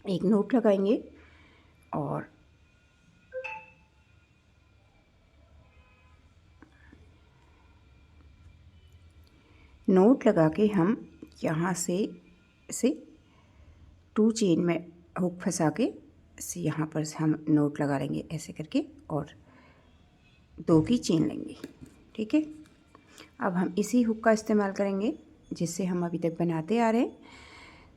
एक नोट लगाएंगे और नोट लगा के हम यहाँ से इसे 2 चेन में हुक फंसा के इसे यहाँ पर से हम नोट लगा लेंगे ऐसे करके और 2 की चेन लेंगे। ठीक है, अब हम इसी हुक का इस्तेमाल करेंगे जिससे हम अभी तक बनाते आ रहे हैं।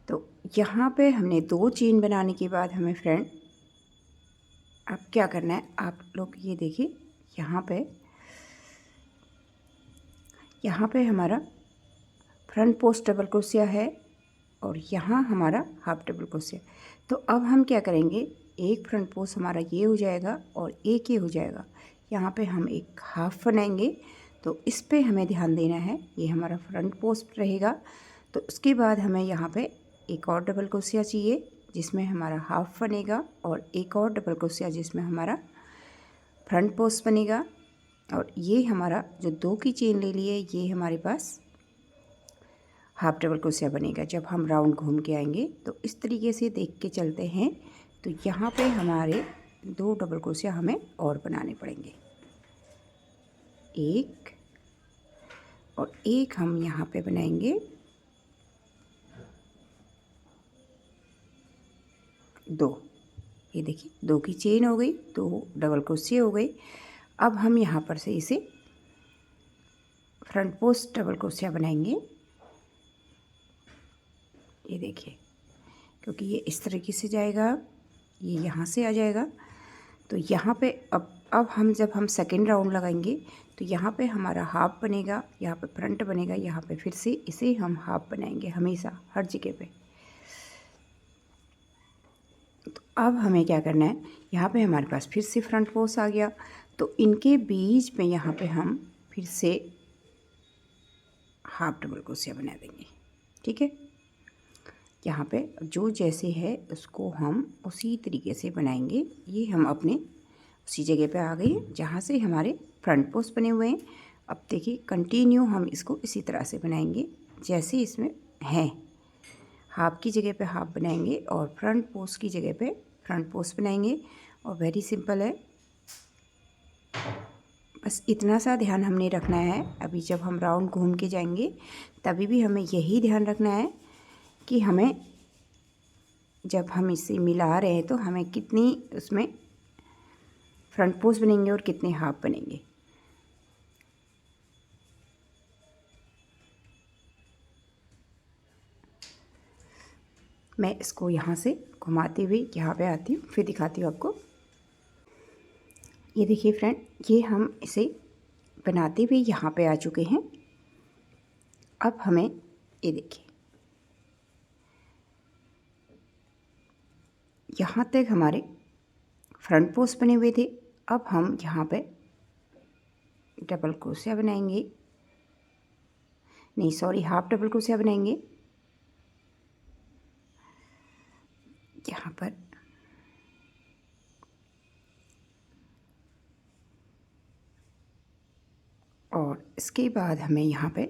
तो यहाँ पे हमने 2 चेन बनाने के बाद हमें फ्रेंड अब क्या करना है, आप लोग ये देखिए, यहाँ पे हमारा फ्रंट पोस्ट डबल क्रोशिया है और यहाँ हमारा हाफ डबल क्रोशिया। तो अब हम क्या करेंगे, एक फ्रंट पोस्ट हमारा ये हो जाएगा और एक ये हो जाएगा। यहाँ पे हम एक हाफ बनाएंगे, तो इस पे हमें ध्यान देना है, ये हमारा फ्रंट पोस्ट रहेगा। तो उसके बाद हमें यहाँ पे एक और डबल क्रोशिया चाहिए जिसमें हमारा हाफ बनेगा और एक और डबल क्रोशिया जिसमें हमारा फ्रंट पोस्ट बनेगा। और ये हमारा जो 2 की चेन ले ली है ये हमारे पास हाफ डबल क्रोशिया बनेगा। जब हम राउंड घूम के आएंगे तो इस तरीके से देख के चलते हैं। तो यहाँ पे हमारे 2 डबल क्रोशिया हमें और बनाने पड़ेंगे, एक और एक हम यहाँ पे बनाएंगे 2। ये देखिए, 2 की चेन हो गई, 2 डबल क्रोशिया हो गई। अब हम यहाँ पर से इसे फ्रंट पोस्ट डबल क्रोशिया बनाएंगे। ये देखिए, क्योंकि ये इस तरीके से जाएगा, ये यहाँ से आ जाएगा। तो यहाँ पे अब हम जब हम सेकेंड राउंड लगाएंगे तो यहाँ पे हमारा हाफ बनेगा, यहाँ पे फ्रंट बनेगा, यहाँ पे फिर से इसे हम हाफ बनाएंगे हमेशा हर जगह पे। तो अब हमें क्या करना है, यहाँ पे हमारे पास फिर से फ्रंट पोस्ट आ गया, तो इनके बीच में यहाँ पे हम फिर से हाफ डबल क्रोशिया बना देंगे। ठीक है, यहाँ पे जो जैसे है उसको हम उसी तरीके से बनाएंगे। ये हम अपने उसी जगह पे आ गए हैं जहाँ से हमारे फ्रंट पोस्ट बने हुए हैं। अब देखिए, कंटिन्यू हम इसको इसी तरह से बनाएंगे जैसे इसमें है। हाफ की जगह पे हाफ बनाएंगे और फ्रंट पोस्ट की जगह पे फ्रंट पोस्ट बनाएंगे। और वेरी सिंपल है, बस इतना सा ध्यान हमने रखना है। अभी जब हम राउंड घूम के जाएंगे तभी भी हमें यही ध्यान रखना है कि हमें जब हम इसे मिला रहे हैं तो हमें कितनी उसमें फ्रंट पोस्ट बनेंगे और कितने हाफ बनेंगे। मैं इसको यहाँ से घुमाते हुए यहाँ पे आती हूँ, फिर दिखाती हूँ आपको। ये देखिए फ्रेंड, ये हम इसे बनाते हुए यहाँ पे आ चुके हैं। अब हमें ये देखिए यहाँ तक हमारे फ्रंट पोस्ट बने हुए थे। अब हम यहाँ पे डबल क्रोशिया बनाएंगे, नहीं सॉरी, हाफ डबल क्रोशिया बनाएंगे यहाँ पर। और इसके बाद हमें यहाँ पे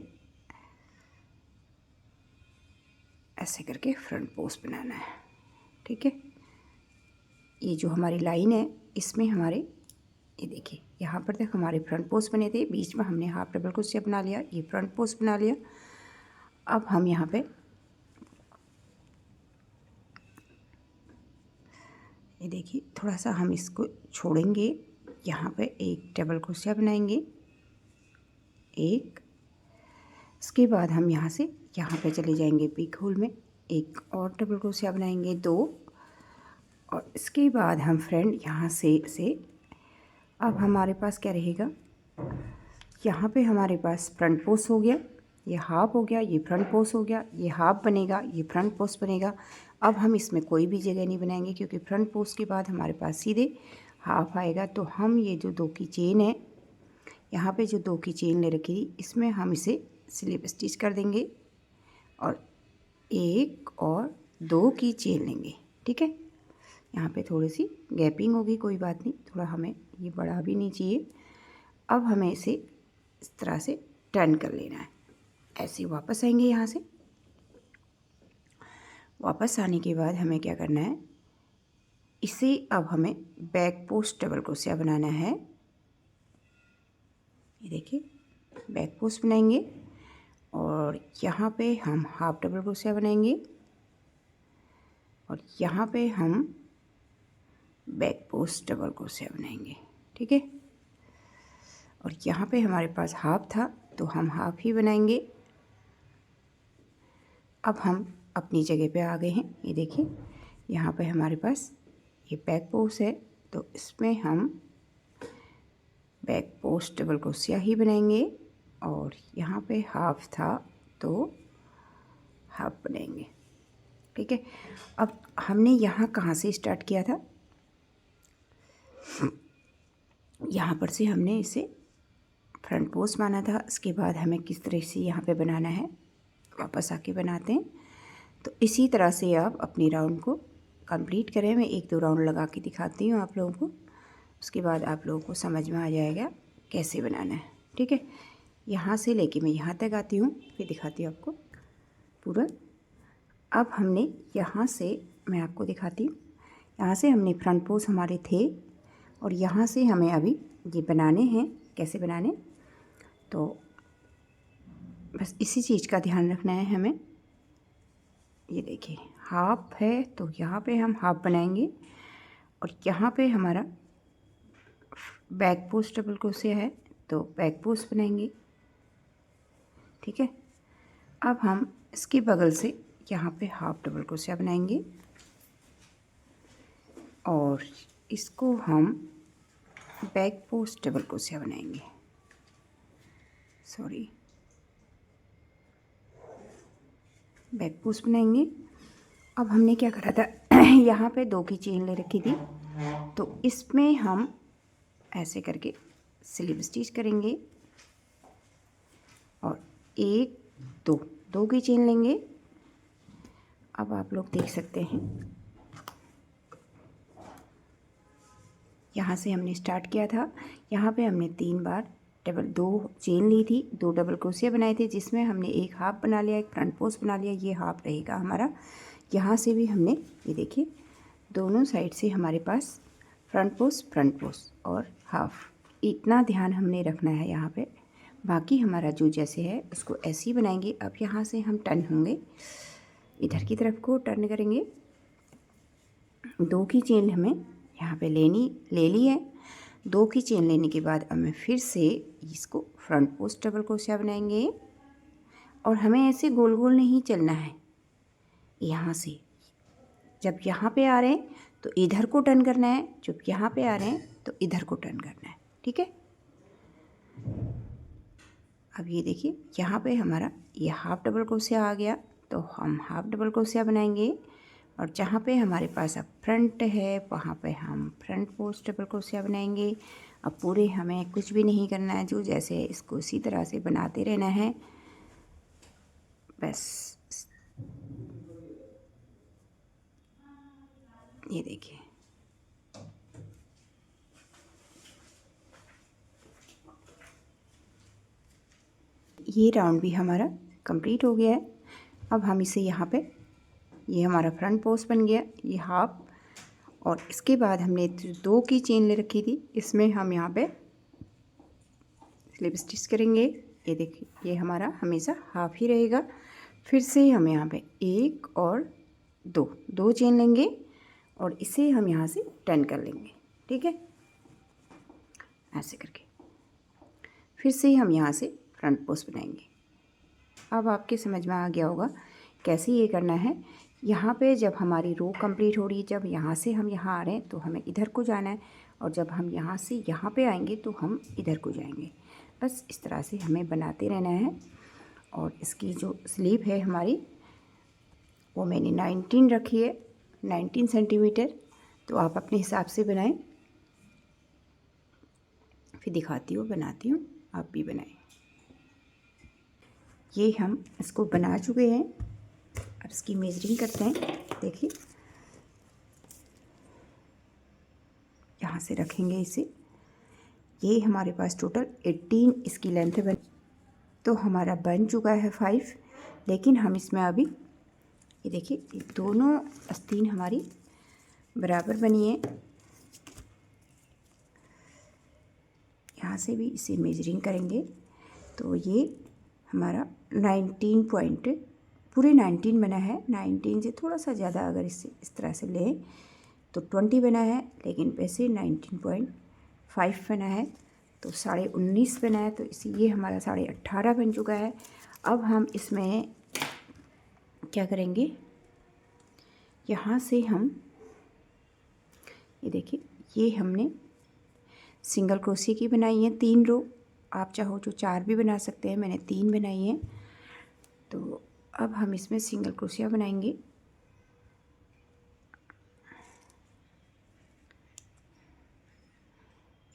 ऐसे करके फ्रंट पोस्ट बनाना है। ठीक है, ये जो हमारी लाइन है इसमें हमारे ये देखिए यहाँ पर तक हमारे फ्रंट पोस्ट बने थे, बीच में हमने हाफ डबल क्रोशिया बना लिया, ये फ्रंट पोस्ट बना लिया। अब हम यहाँ पे ये देखिए थोड़ा सा हम इसको छोड़ेंगे, यहाँ पे एक डबल क्रोशिया बनाएंगे, एक। इसके बाद हम यहाँ से यहाँ पे चले जाएंगे पिक होल में, एक और डबल क्रोशिया बनाएंगे, दो। और इसके बाद हम फ्रेंड यहाँ से अब हमारे पास क्या रहेगा, यहाँ पे हमारे पास फ्रंट पोस्ट हो गया, ये हाफ हो गया, ये फ्रंट पोस्ट हो गया, ये हाफ बनेगा, ये फ्रंट पोस्ट बनेगा। अब हम इसमें कोई भी जगह नहीं बनाएंगे क्योंकि फ्रंट पोस्ट के बाद हमारे पास सीधे हाफ आएगा। तो हम ये जो 2 की चेन है, यहाँ पे जो 2 की चेन ले रखी थी, इसमें हम इसे स्लिप स्टिच कर देंगे और 1 और 2 की चेन लेंगे। ठीक है, यहाँ पे थोड़ी सी गैपिंग होगी, कोई बात नहीं, थोड़ा हमें ये बड़ा भी नहीं चाहिए। अब हमें इसे इस तरह से टर्न कर लेना है, ऐसे वापस आएंगे। यहाँ से वापस आने के बाद हमें क्या करना है, इसे अब हमें बैक पोस्ट डबल क्रोशिया बनाना है। ये देखिए बैक पोस्ट बनाएंगे और यहाँ पे हम हाफ डबल क्रोशिया बनाएंगे और यहाँ पे हम बैक पोस्ट डबल क्रोशिया बनाएंगे। ठीक है, और यहाँ पे हमारे पास हाफ था तो हम हाफ ही बनाएंगे। अब हम अपनी जगह पे आ गए हैं। ये देखिए यहाँ पे हमारे पास ये बैक पोस्ट है तो इसमें हम बैक पोस्ट डबल क्रोशिया ही बनाएंगे और यहाँ पे हाफ था तो हाफ बनाएंगे। ठीक है, अब हमने यहाँ कहाँ से स्टार्ट किया था, यहाँ पर से हमने इसे फ्रंट पोस्ट माना था। इसके बाद हमें किस तरह से यहाँ पे बनाना है वापस आके बनाते हैं। तो इसी तरह से आप अपनी राउंड को कंप्लीट करें। मैं 1-2 राउंड लगा के दिखाती हूँ आप लोगों को, उसके बाद आप लोगों को समझ में आ जाएगा कैसे बनाना है। ठीक है, यहाँ से लेके मैं यहाँ तक आती हूँ, फिर दिखाती हूँ आपको पूरा। अब हमने यहाँ से, मैं आपको दिखाती हूँ, यहाँ से हमने फ्रंट पोस्ट हमारे थे और यहाँ से हमें अभी ये बनाने हैं। कैसे बनाने, तो बस इसी चीज़ का ध्यान रखना है हमें। ये देखिए हाफ है तो यहाँ पे हम हाफ बनाएंगे और यहाँ पे हमारा बैक पोस्ट डबल क्रोशिया है तो बैक पोस्ट बनाएंगे। ठीक है, अब हम इसके बगल से यहाँ पे हाफ डबल क्रोशिया बनाएंगे और इसको हम बैक पोस्ट डबल क्रोशिया बनाएंगे, सॉरी बैक पोस्ट बनाएंगे। अब हमने क्या करा था, यहाँ पे 2 की चेन ले रखी थी तो इसमें हम ऐसे करके स्लिप स्टिच करेंगे और 1-2 की चेन लेंगे। अब आप लोग देख सकते हैं यहाँ से हमने स्टार्ट किया था, यहाँ पे हमने 3 बार 2 चेन ली थी, 2 डबल क्रोशिया बनाए थे जिसमें हमने एक हाफ बना लिया, एक फ्रंट पोस्ट बना लिया, ये हाफ रहेगा हमारा। यहाँ से भी हमने ये देखिए दोनों साइड से हमारे पास फ्रंट पोस्ट और हाफ, इतना ध्यान हमने रखना है यहाँ पे। बाकी हमारा जो जैसे है उसको ऐसे ही बनाएंगे। अब यहाँ से हम टर्न होंगे, इधर की तरफ को टर्न करेंगे 2 की चेन हमें यहाँ पे ले ली है। 2 की चेन लेने के बाद अब मैं फिर से इसको फ्रंट पोस्ट डबल क्रोशिया बनाएंगे और हमें ऐसे गोल गोल नहीं चलना है। यहाँ से जब यहाँ पे आ रहे हैं तो इधर को टर्न करना है, जब यहाँ पे आ रहे हैं तो इधर को टर्न करना है। ठीक है, अब ये देखिए यहाँ पे हमारा ये हाफ डबल क्रोशिया आ गया, तो हम हाफ डबल क्रोशिया बनाएंगे और जहाँ पे हमारे पास अब फ्रंट है वहाँ पे हम फ्रंट पोस्ट डबल क्रोशिया बनाएंगे। अब पूरे हमें कुछ भी नहीं करना है, जो जैसे है इसको इसी तरह से बनाते रहना है बस। ये देखिए ये राउंड भी हमारा कंप्लीट हो गया है। अब हम इसे यहाँ पे, ये हमारा फ्रंट पोस्ट बन गया, ये हाफ, और इसके बाद हमने 2 की चेन ले रखी थी, इसमें हम यहाँ पे स्लिप स्टिच करेंगे। ये देखिए ये हमारा हमेशा हाफ ही रहेगा। फिर से हम यहाँ पे 1 और 2 चेन लेंगे और इसे हम यहाँ से टर्न कर लेंगे। ठीक है, ऐसे करके फिर से हम यहाँ से फ्रंट पोस्ट बनाएंगे। अब आपके समझ में आ गया होगा कैसे ये करना है। यहाँ पे जब हमारी रो कंप्लीट हो रही है, जब यहाँ से हम यहाँ आ रहे हैं तो हमें इधर को जाना है, और जब हम यहाँ से यहाँ पे आएंगे तो हम इधर को जाएंगे। बस इस तरह से हमें बनाते रहना है। और इसकी जो स्लीव है हमारी वो मैंने 19 रखी है, 19 सेंटीमीटर, तो आप अपने हिसाब से बनाएं। फिर दिखाती हूँ, बनाती हूँ, आप भी बनाएं। ये हम इसको बना चुके हैं, अब इसकी मेजरिंग करते हैं। देखिए यहाँ से रखेंगे इसे, ये हमारे पास टोटल 18 इसकी लेंथ बन, तो हमारा बन चुका है 5। लेकिन हम इसमें अभी ये देखिए ये दोनों आस्तीन हमारी बराबर बनी है। यहाँ से भी इसे मेजरिंग करेंगे तो ये हमारा 19 पॉइंट, पूरे 19 बना है। 19 से थोड़ा सा ज़्यादा अगर इससे इस तरह से लें तो 20 बना है, लेकिन वैसे 19.5 बना है, तो 19.5 बना है, तो इसी ये हमारा 18.5 बन चुका है। अब हम इसमें क्या करेंगे, यहाँ से हम ये देखिए ये हमने सिंगल क्रोशिया की बनाई है 3 रो, आप चाहो तो 4 भी बना सकते हैं, मैंने 3 बनाई हैं। तो अब हम इसमें सिंगल क्रोशिया बनाएंगे।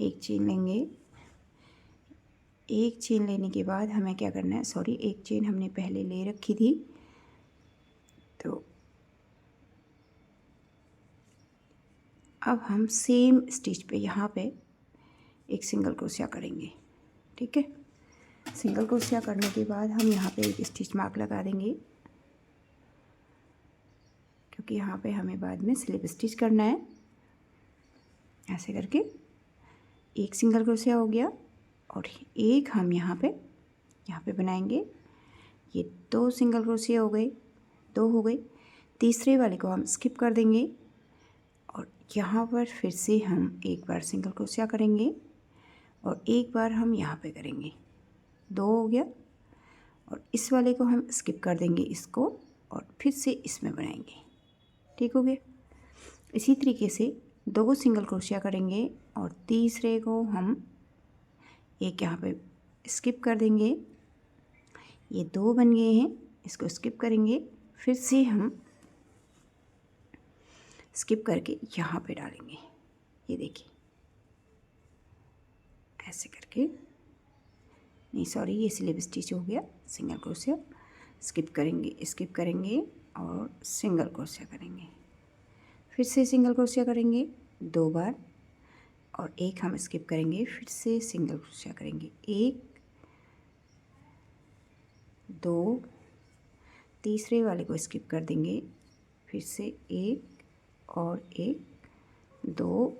एक चेन लेंगे, एक चेन लेने के बाद हमें क्या करना है, सॉरी एक चेन हमने पहले ले रखी थी, तो अब हम सेम स्टिच पे यहाँ पे एक सिंगल क्रोशिया करेंगे। ठीक है, सिंगल क्रोशिया करने के बाद हम यहाँ पे एक स्टिच मार्क लगा देंगे, क्योंकि यहाँ पे हमें बाद में स्लिप स्टिच करना है। ऐसे करके एक सिंगल क्रोशिया हो गया, और एक हम यहाँ पे बनाएंगे। ये 2 सिंगल क्रोशिया हो गए, 2 हो गए। तीसरे वाले को हम स्किप कर देंगे और यहाँ पर फिर से हम एक बार सिंगल क्रोशिया करेंगे और एक बार हम यहाँ पे करेंगे, 2 हो गया। और इस वाले को हम स्किप कर देंगे इसको, और फिर से इसमें बनाएंगे। ठीक हो गया। इसी तरीके से 2 सिंगल क्रोशिया करेंगे और तीसरे को हम एक यहाँ पे स्किप कर देंगे। ये 2 बन गए हैं, इसको स्किप करेंगे, फिर से हम स्किप करके यहाँ पे डालेंगे। ये देखिए ऐसे करके, नहीं सॉरी ये स्लिप स्टिच हो गया। सिंगल क्रोशिया स्किप करेंगे और सिंगल क्रोशिया करेंगे, फिर से सिंगल क्रोशिया करेंगे 2 बार, और एक हम स्किप करेंगे, फिर से सिंगल क्रोशिया करेंगे 1 2, तीसरे वाले को स्किप कर देंगे, फिर से 1 और 1 2,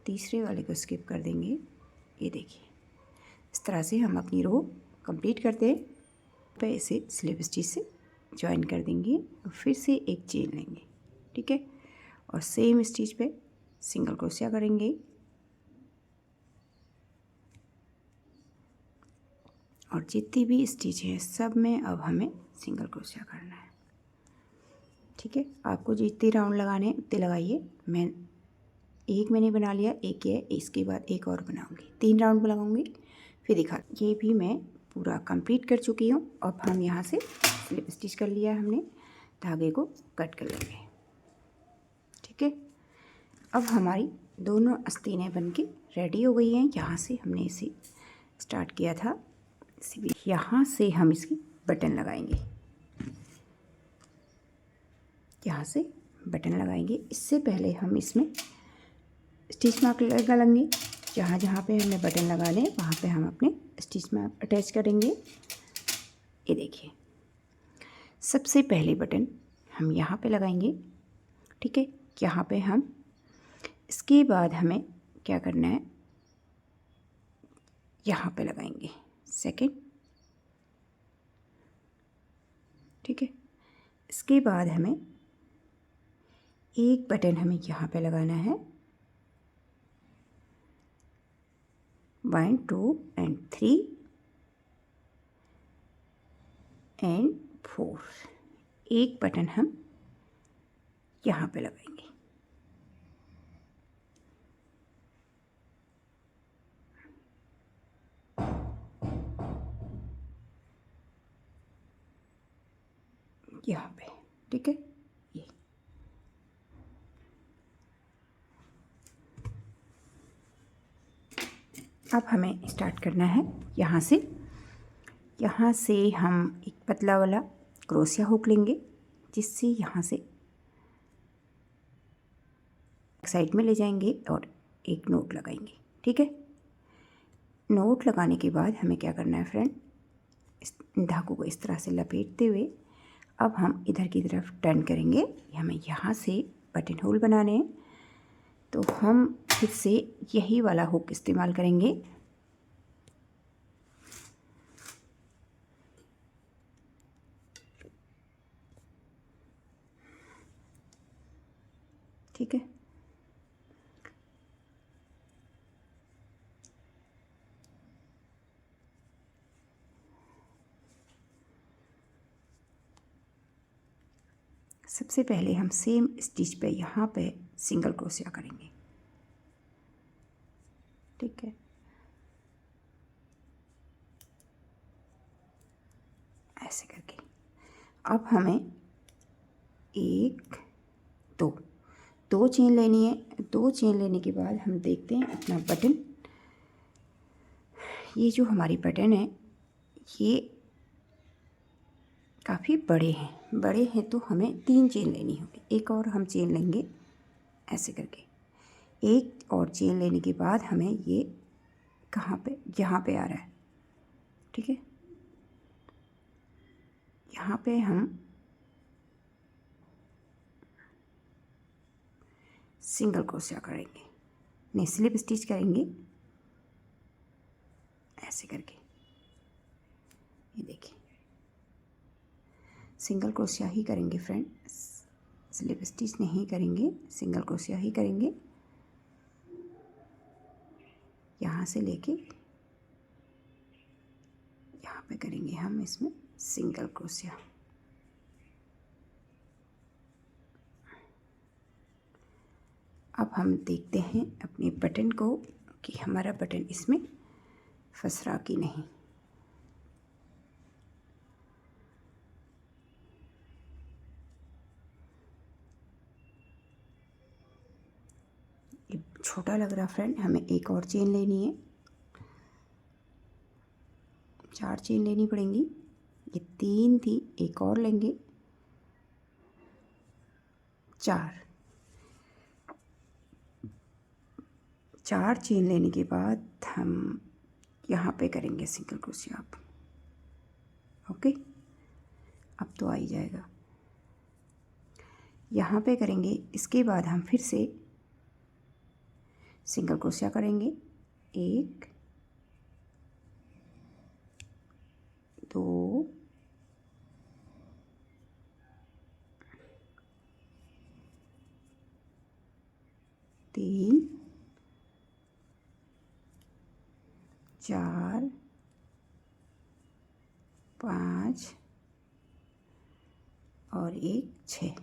तीसरे वाले को स्किप कर देंगे। ये देखिए इस तरह से हम अपनी रो कंप्लीट करते हैं। पे इसे स्लिप स्टिच से ज्वाइन कर देंगे और फिर से एक चेन लेंगे। ठीक है, और सेम स्टिच पे सिंगल क्रोशिया करेंगे और जितनी भी स्टिच है सब में अब हमें सिंगल क्रोशिया करना है। ठीक है, आपको जितने राउंड लगाने हैं उतने लगाइए। मैंने बना लिया, एक ये, इसके बाद एक और बनाऊंगी, 3 राउंड लगाऊंगी फिर दिखा। ये भी मैं पूरा कंप्लीट कर चुकी हूँ। अब हम यहाँ से स्लिप स्टिच कर लिया हमने, धागे को कट कर लेंगे। ठीक है, अब हमारी दोनों आस्तीनें बनके रेडी हो गई हैं। यहाँ से हमने इसे स्टार्ट किया था, यहाँ से हम इसकी बटन लगाएंगे, यहाँ से बटन लगाएंगे। इससे पहले हम इसमें स्टिच मार्क लगा लेंगे। जहाँ जहाँ पे हमें बटन लगाने हैं वहाँ पे हम अपने स्टिच मार्क अटैच करेंगे। ये देखिए, सबसे पहले बटन हम यहाँ पे लगाएंगे। ठीक है, यहाँ पे हम, इसके बाद हमें क्या करना है, यहाँ पे लगाएंगे सेकंड। ठीक है, इसके बाद हमें एक बटन हमें यहाँ पे लगाना है, 1 2 एंड 3 एंड 4। एक बटन हम यहाँ पे लगाएंगे। यहाँ पे, ठीक है, ये अब हमें स्टार्ट करना है। यहाँ से हम एक पतला वाला क्रोशिया हुक लेंगे, जिससे यहाँ से साइड में ले जाएंगे और एक नोट लगाएंगे। ठीक है, नोट लगाने के बाद हमें क्या करना है फ्रेंड, इस धागों को इस तरह से लपेटते हुए अब हम इधर की तरफ टर्न करेंगे। हमें यहाँ से बटन होल बनाने हैं, तो हम फिर से यही वाला हुक इस्तेमाल करेंगे। ठीक है, सबसे पहले हम सेम स्टिच पे यहाँ पे सिंगल क्रोशिया करेंगे। ठीक है, ऐसे करके अब हमें एक दो चेन लेनी है। 2 चेन लेने के बाद हम देखते हैं अपना बटन, ये जो हमारी बटन है ये काफ़ी बड़े हैं तो हमें 3 चेन लेनी होगी। एक और हम चेन लेंगे ऐसे करके, एक और चेन लेने के बाद हमें ये कहाँ पे, यहाँ पे आ रहा है। ठीक है, यहाँ पे हम सिंगल क्रोशिया करेंगे, नहीं स्लिप स्टिच करेंगे ऐसे करके। ये देखिए, सिंगल क्रोशिया ही करेंगे फ्रेंड, स्लिप स्टिच नहीं करेंगे, सिंगल क्रोशिया ही करेंगे। यहाँ से लेके यहाँ पे करेंगे हम इसमें सिंगल क्रोशिया। अब हम देखते हैं अपने बटन को कि हमारा बटन इसमें फंस रहा कि नहीं। ये छोटा लग रहा फ्रेंड, हमें एक और चेन लेनी है, 4 चेन लेनी पड़ेंगी। ये 3 थी, एक और लेंगे 4 चेन लेने के बाद हम यहाँ पे करेंगे सिंगल क्रोशिया। आप ओके, अब तो आ ही जाएगा। यहाँ पे करेंगे, इसके बाद हम फिर से सिंगल क्रोशिया करेंगे, 1 2 3 3 4 5 और एक 6।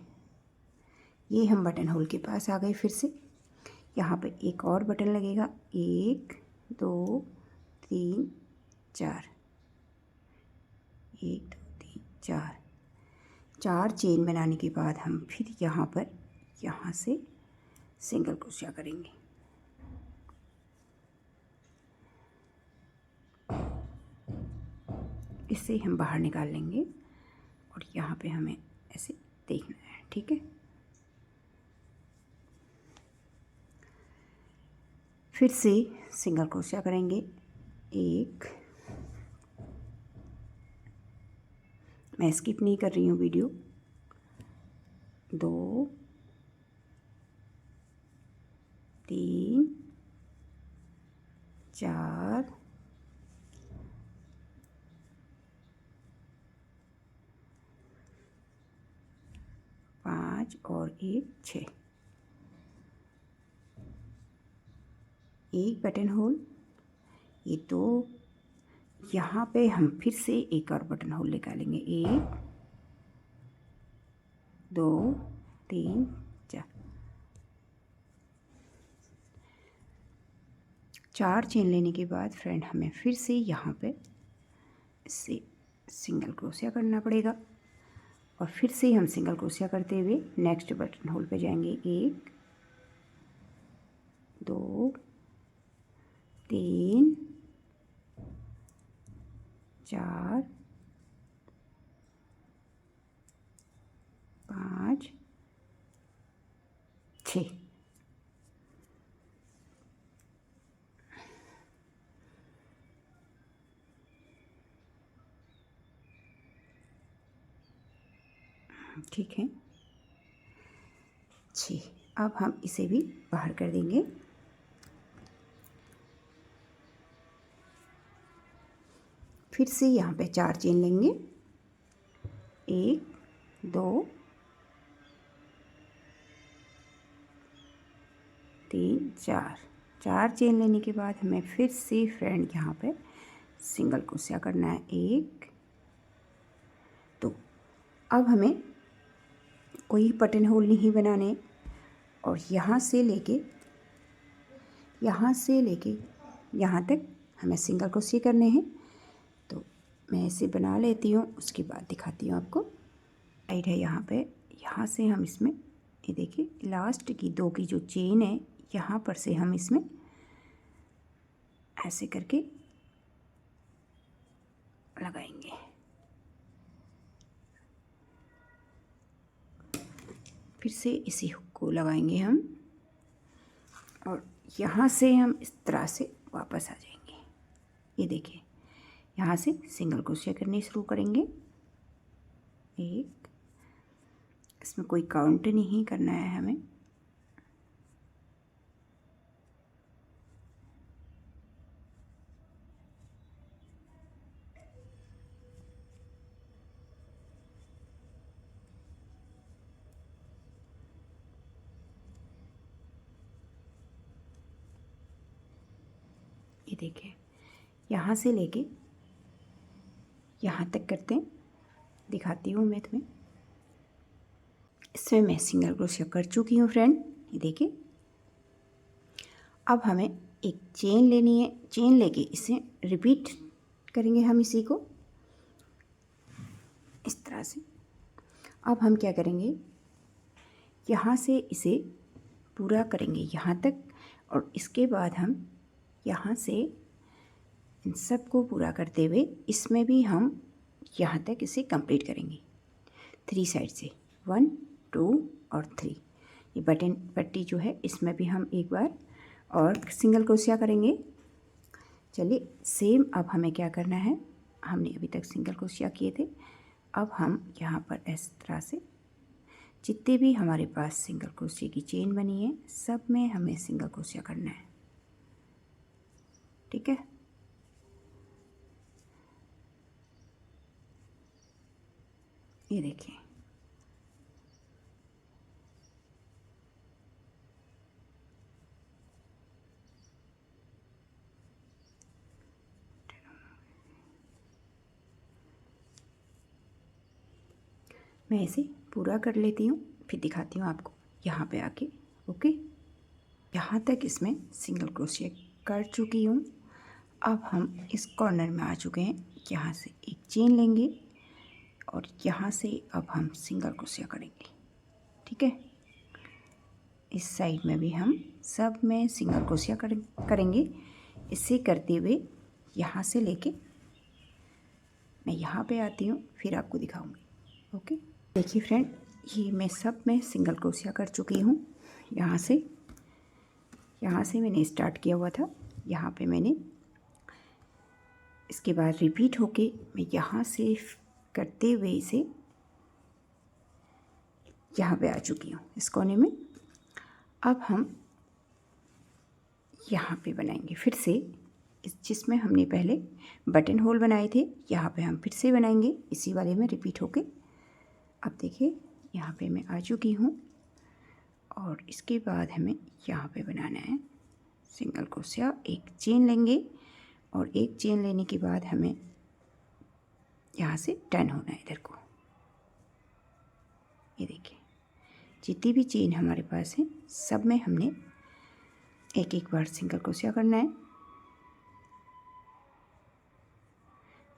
ये हम बटन होल के पास आ गए। फिर से यहाँ पे एक और बटन लगेगा, 1 2 3 4, 1 2 3 4। 4 चेन बनाने के बाद हम फिर यहाँ पर यहाँ से सिंगल क्रोशिया करेंगे। इससे हम बाहर निकाल लेंगे और यहाँ पे हमें ऐसे देखना है, ठीक है। फिर से सिंगल क्रोशिया करेंगे। 1, मैं स्किप नहीं कर रही हूँ वीडियो, 2 3 4 5 और एक 6। एक बटन होल, ये तो यहाँ पे हम फिर से एक और बटन होल निकालेंगे। 1 2 3 4, 4 चेन लेने के बाद फ्रेंड हमें फिर से यहाँ पे इससे सिंगल क्रोशिया करना पड़ेगा और फिर से हम सिंगल क्रोशिया करते हुए नेक्स्ट बटन होल पे जाएंगे। 1 2 3 4 5 6। ठीक है, 6। अब हम इसे भी बाहर कर देंगे। फिर से यहाँ पे 4 चेन लेंगे। 1 2 3 4, 4 चेन लेने के बाद हमें फिर से फ्रेंड यहाँ पे सिंगल क्रोशिया करना है। 1 2। अब हमें कोई बटन होल नहीं बनाने और यहाँ से लेके यहाँ तक हमें सिंगल क्रोशिया करने हैं। तो मैं इसे बना लेती हूँ, उसके बाद दिखाती हूँ आपको। टाइट है यहाँ पे, यहाँ से हम इसमें ये देखिए लास्ट की 2 की जो चेन है यहाँ पर से हम इसमें ऐसे करके लगाएंगे। फिर से इसी हुक को लगाएंगे हम और यहाँ से हम इस तरह से वापस आ जाएंगे। ये देखिए यहाँ से सिंगल क्रोशिया करनी शुरू करेंगे। एक, इसमें कोई काउंट नहीं करना है हमें। ये देखिए यहाँ से लेके यहाँ तक करते हैं, दिखाती हूँ मैं तुम्हें। इसमें मैं सिंगल क्रोशिया कर चुकी हूँ फ्रेंड, ये देखिए। अब हमें एक चेन लेनी है, चेन लेके इसे रिपीट करेंगे हम इसी को इस तरह से। अब हम क्या करेंगे, यहाँ से इसे पूरा करेंगे यहाँ तक और इसके बाद हम यहाँ से इन सब को पूरा करते हुए इसमें भी हम यहाँ तक इसे कंप्लीट करेंगे 3 साइड से, 1 2 और 3। ये बटन पट्टी जो है इसमें भी हम एक बार और सिंगल क्रोशिया करेंगे। चलिए सेम अब हमें क्या करना है, हमने अभी तक सिंगल क्रोशिया किए थे, अब हम यहाँ पर इस तरह से जितने भी हमारे पास सिंगल क्रोशिया की चेन बनी है सब में हमें सिंगल क्रोशिया करना है, ठीक है। ये देखिए मैं इसे पूरा कर लेती हूँ, फिर दिखाती हूँ आपको यहाँ पे आके। ओके, यहाँ तक इसमें सिंगल क्रोशिया कर चुकी हूँ। अब हम इस कॉर्नर में आ चुके हैं। यहाँ से एक चेन लेंगे और यहाँ से अब हम सिंगल क्रोशिया करेंगे। ठीक है, इस साइड में भी हम सब में सिंगल क्रोशिया करेंगे। इसे करते हुए यहाँ से लेके मैं यहाँ पे आती हूँ, फिर आपको दिखाऊंगी। ओके, देखिए फ्रेंड, ये मैं सब में सिंगल क्रोशिया कर चुकी हूँ। यहाँ से मैंने स्टार्ट किया हुआ था, यहाँ पे मैंने, इसके बाद रिपीट होके मैं यहाँ से करते हुए इसे यहाँ पे आ चुकी हूँ इस कोने में। अब हम यहाँ पे बनाएंगे फिर से जिसमें हमने पहले बटन होल बनाए थे, यहाँ पे हम फिर से बनाएंगे इसी वाले में रिपीट होके। अब देखिए यहाँ पे मैं आ चुकी हूँ और इसके बाद हमें यहाँ पे बनाना है सिंगल क्रोशिया। एक चेन लेंगे और एक चेन लेने के बाद हमें यहाँ से टर्न होना है इधर को। ये देखिए, जितनी भी चेन हमारे पास है सब में हमने एक एक बार सिंगल क्रोशिया करना है।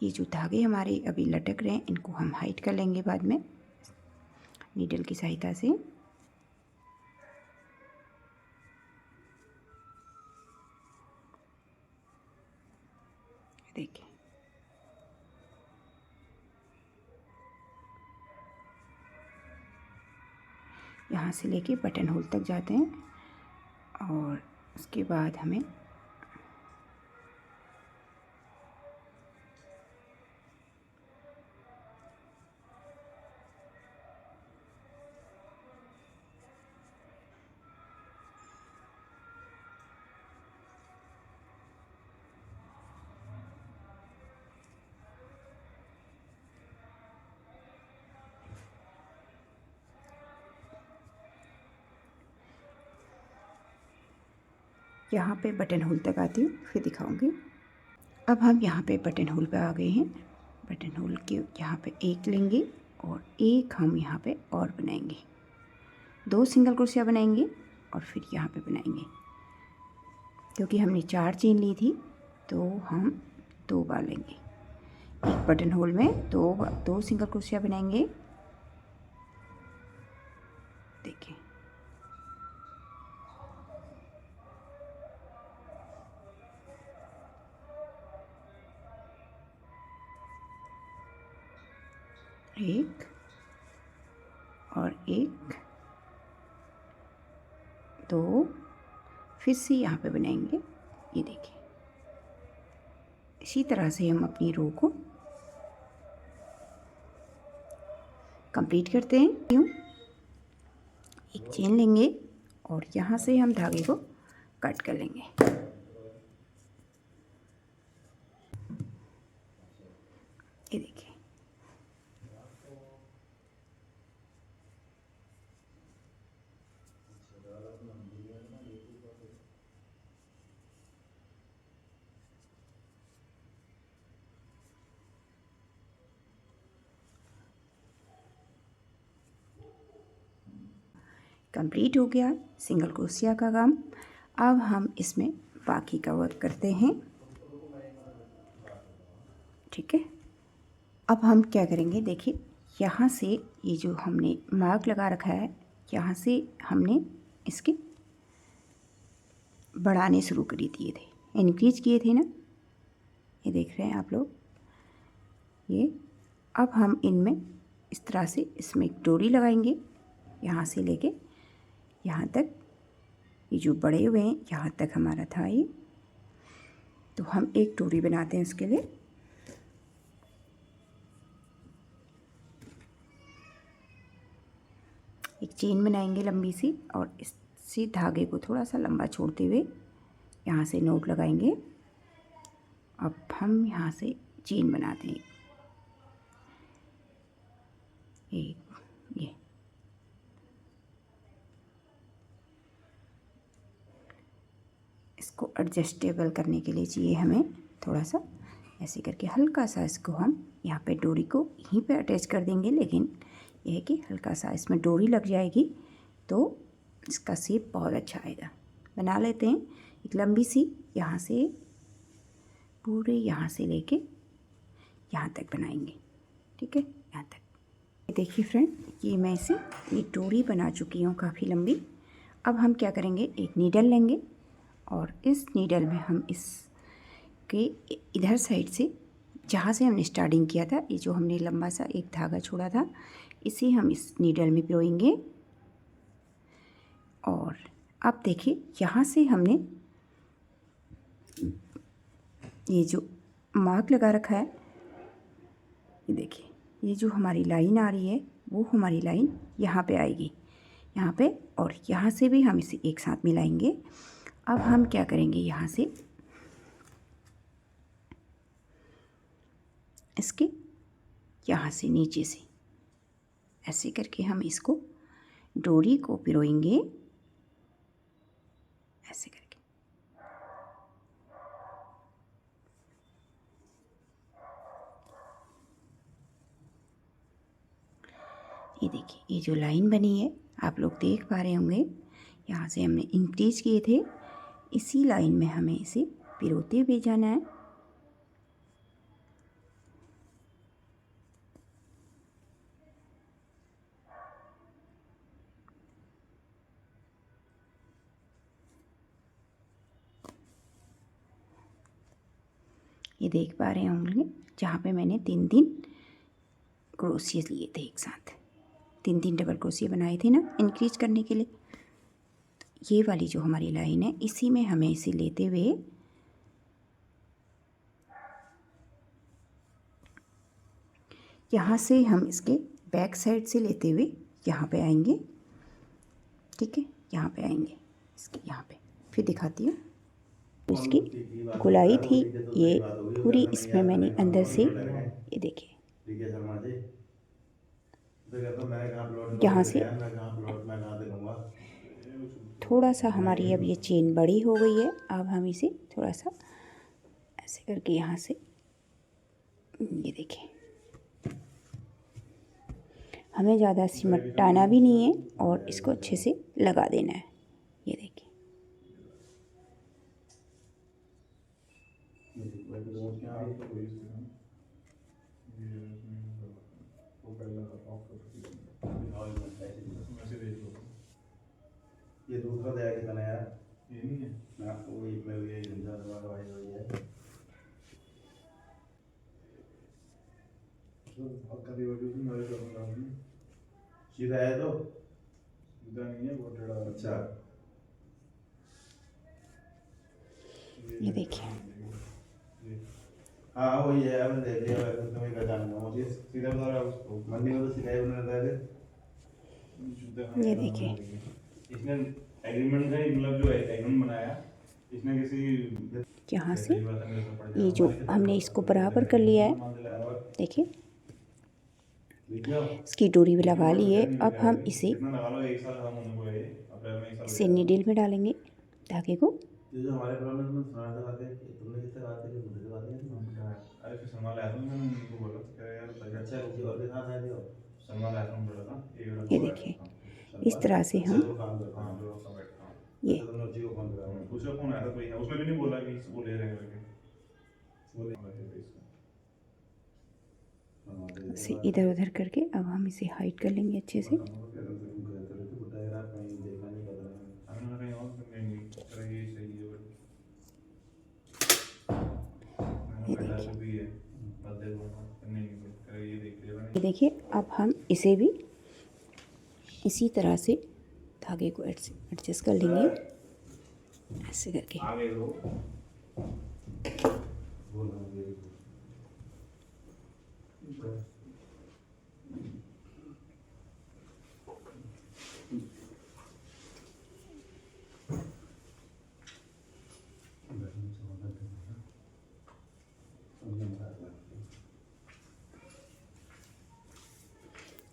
ये जो धागे हमारे अभी लटक रहे हैं इनको हम हाइड कर लेंगे बाद में नीडल की सहायता से। देखिए, यहाँ से लेके बटन होल तक जाते हैं और उसके बाद हमें यहाँ पे बटन होल तक आती हूँ, फिर दिखाऊंगी। अब हम यहाँ पे बटन होल पे आ गए हैं। बटन होल के यहाँ पे एक लेंगे और एक हम यहाँ पे और बनाएंगे, 2 सिंगल क्रोशिया बनाएंगे और फिर यहाँ पे बनाएंगे। क्योंकि हमने 4 चेन ली थी तो हम 2 बार लेंगे। एक बटन होल में दो सिंगल क्रोशिया बनाएंगे। देखिए, एक और एक, 2, फिर से यहाँ पे बनाएंगे। ये देखिए, इसी तरह से हम अपनी रो को कंप्लीट करते हैं। क्यों, एक चेन लेंगे और यहाँ से हम धागे को कट कर लेंगे। ये देखिए, कंप्लीट हो गया सिंगल क्रोशिया का काम। अब हम इसमें बाकी का वर्क करते हैं। ठीक है, अब हम क्या करेंगे, देखिए यहाँ से ये जो हमने मार्क लगा रखा है, यहाँ से हमने इसके बढ़ाने शुरू कर दिए थे, इंक्रीज किए थे ना, ये देख रहे हैं आप लोग ये। अब हम इनमें इस तरह से इसमें एक डोरी लगाएंगे, यहाँ से लेके यहाँ तक, ये जो बड़े हुए हैं यहाँ तक हमारा था ये, तो हम एक डोरी बनाते हैं इसके लिए। एक चेन बनाएंगे लंबी सी और इसी धागे को थोड़ा सा लंबा छोड़ते हुए यहाँ से नोट लगाएंगे। अब हम यहाँ से चेन बनाते हैं एक, ये इसको एडजस्टेबल करने के लिए चाहिए हमें थोड़ा सा ऐसे करके हल्का सा इसको हम यहाँ पे डोरी को यहीं पे अटैच कर देंगे, लेकिन यह है कि हल्का सा इसमें डोरी लग जाएगी तो इसका शेप बहुत अच्छा आएगा। बना लेते हैं एक लंबी सी, यहाँ से पूरे यहाँ से लेके यहाँ तक बनाएंगे। ठीक है, यहाँ तक। देखिए फ्रेंड, ये मैं इसे ये डोरी बना चुकी हूँ काफ़ी लंबी। अब हम क्या करेंगे, एक नीडल लेंगे और इस नीडल में हम इसके इधर साइड से जहाँ से हमने स्टार्टिंग किया था, ये जो हमने लंबा सा एक धागा छोड़ा था, इसे हम इस नीडल में पिरोएंगे। और अब देखिए यहाँ से हमने ये जो मार्क लगा रखा है, ये देखिए, ये जो हमारी लाइन आ रही है वो हमारी लाइन यहाँ पे आएगी, यहाँ पे, और यहाँ से भी हम इसे एक साथ मिलाएंगे। अब हम क्या करेंगे, यहाँ से इसके यहाँ से नीचे से ऐसे करके हम इसको डोरी को पिरोएंगे, ऐसे करके। ये देखिए, ये जो लाइन बनी है आप लोग देख पा रहे होंगे, यहाँ से हमने इंक्रीज किए थे, इसी लाइन में हमें इसे पिरोते हुए जाना है। ये देख पा रहे होंगे जहाँ पे मैंने 3 क्रोशिया लिए थे एक साथ, 3 डबल क्रोशिया बनाए थे ना इंक्रीज करने के लिए। तो ये वाली जो हमारी लाइन है, इसी में हमें इसे लेते हुए यहाँ से हम इसके बैक साइड से लेते हुए यहाँ पे आएंगे। ठीक है, यहाँ पे आएंगे, इसके यहाँ पे फिर दिखाती हूँ। इसकी गुलाई थी ये पूरी, इसमें मैंने अंदर से, ये देखिए, यहाँ से थोड़ा सा हमारी अब ये चेन बड़ी हो गई है। अब हम इसे थोड़ा सा ऐसे करके यहाँ से, ये देखिए, हमें ज़्यादा सिमटाना भी नहीं है और इसको अच्छे से लगा देना है। ये देखिए, ये दूसरा दया कितना यार, ये नहीं है ना, वो ये झंझा वाला भाई वही है। तो कभी वीडियो भी मैं करूंगा, सीधा है तो सीधा नहीं है, बहुत टेढ़ा। अच्छा, ये देखिए, हाँ वही है, अब देख लिया मैं, तो मैं पहचान लूंगा मुझे, सीधा बता रहा हूँ उसको, मंडी में तो सिखाया उन्होंने था। ये देखिए, इसने एग्रीमेंट का मतलब जो एग्रीमेंट बनाया, इसने किसी यहाँ से ये जो हमने इसको बराबर कर लिया है, देखिए, इसकी डोरी भी लगा ली है। अब हम इसे नीडल में डालेंगे धागे को। जो हमारे पुराने में सुना था बातें कि तुमने कितने बातें की, मुझे बातें हैं। अरे फिर सलमान लाया था, मैंने उनको बोला कि यार अच्छा किसी और के साथ आए थे, सलमान लाया था, बोला था ये देखिए, इस तरह से हम ये दूसरा फोन आया था कोई, उसमें भी नहीं बोला कि वो ले रहे हैं करके, इसे इधर उधर करके अब हम इसे हाइड कर लेंगे अच्छे से। ये देखिए, अब हम इसे भी इसी तरह से धागे को एडजस्ट कर लेंगे, ऐसे करके।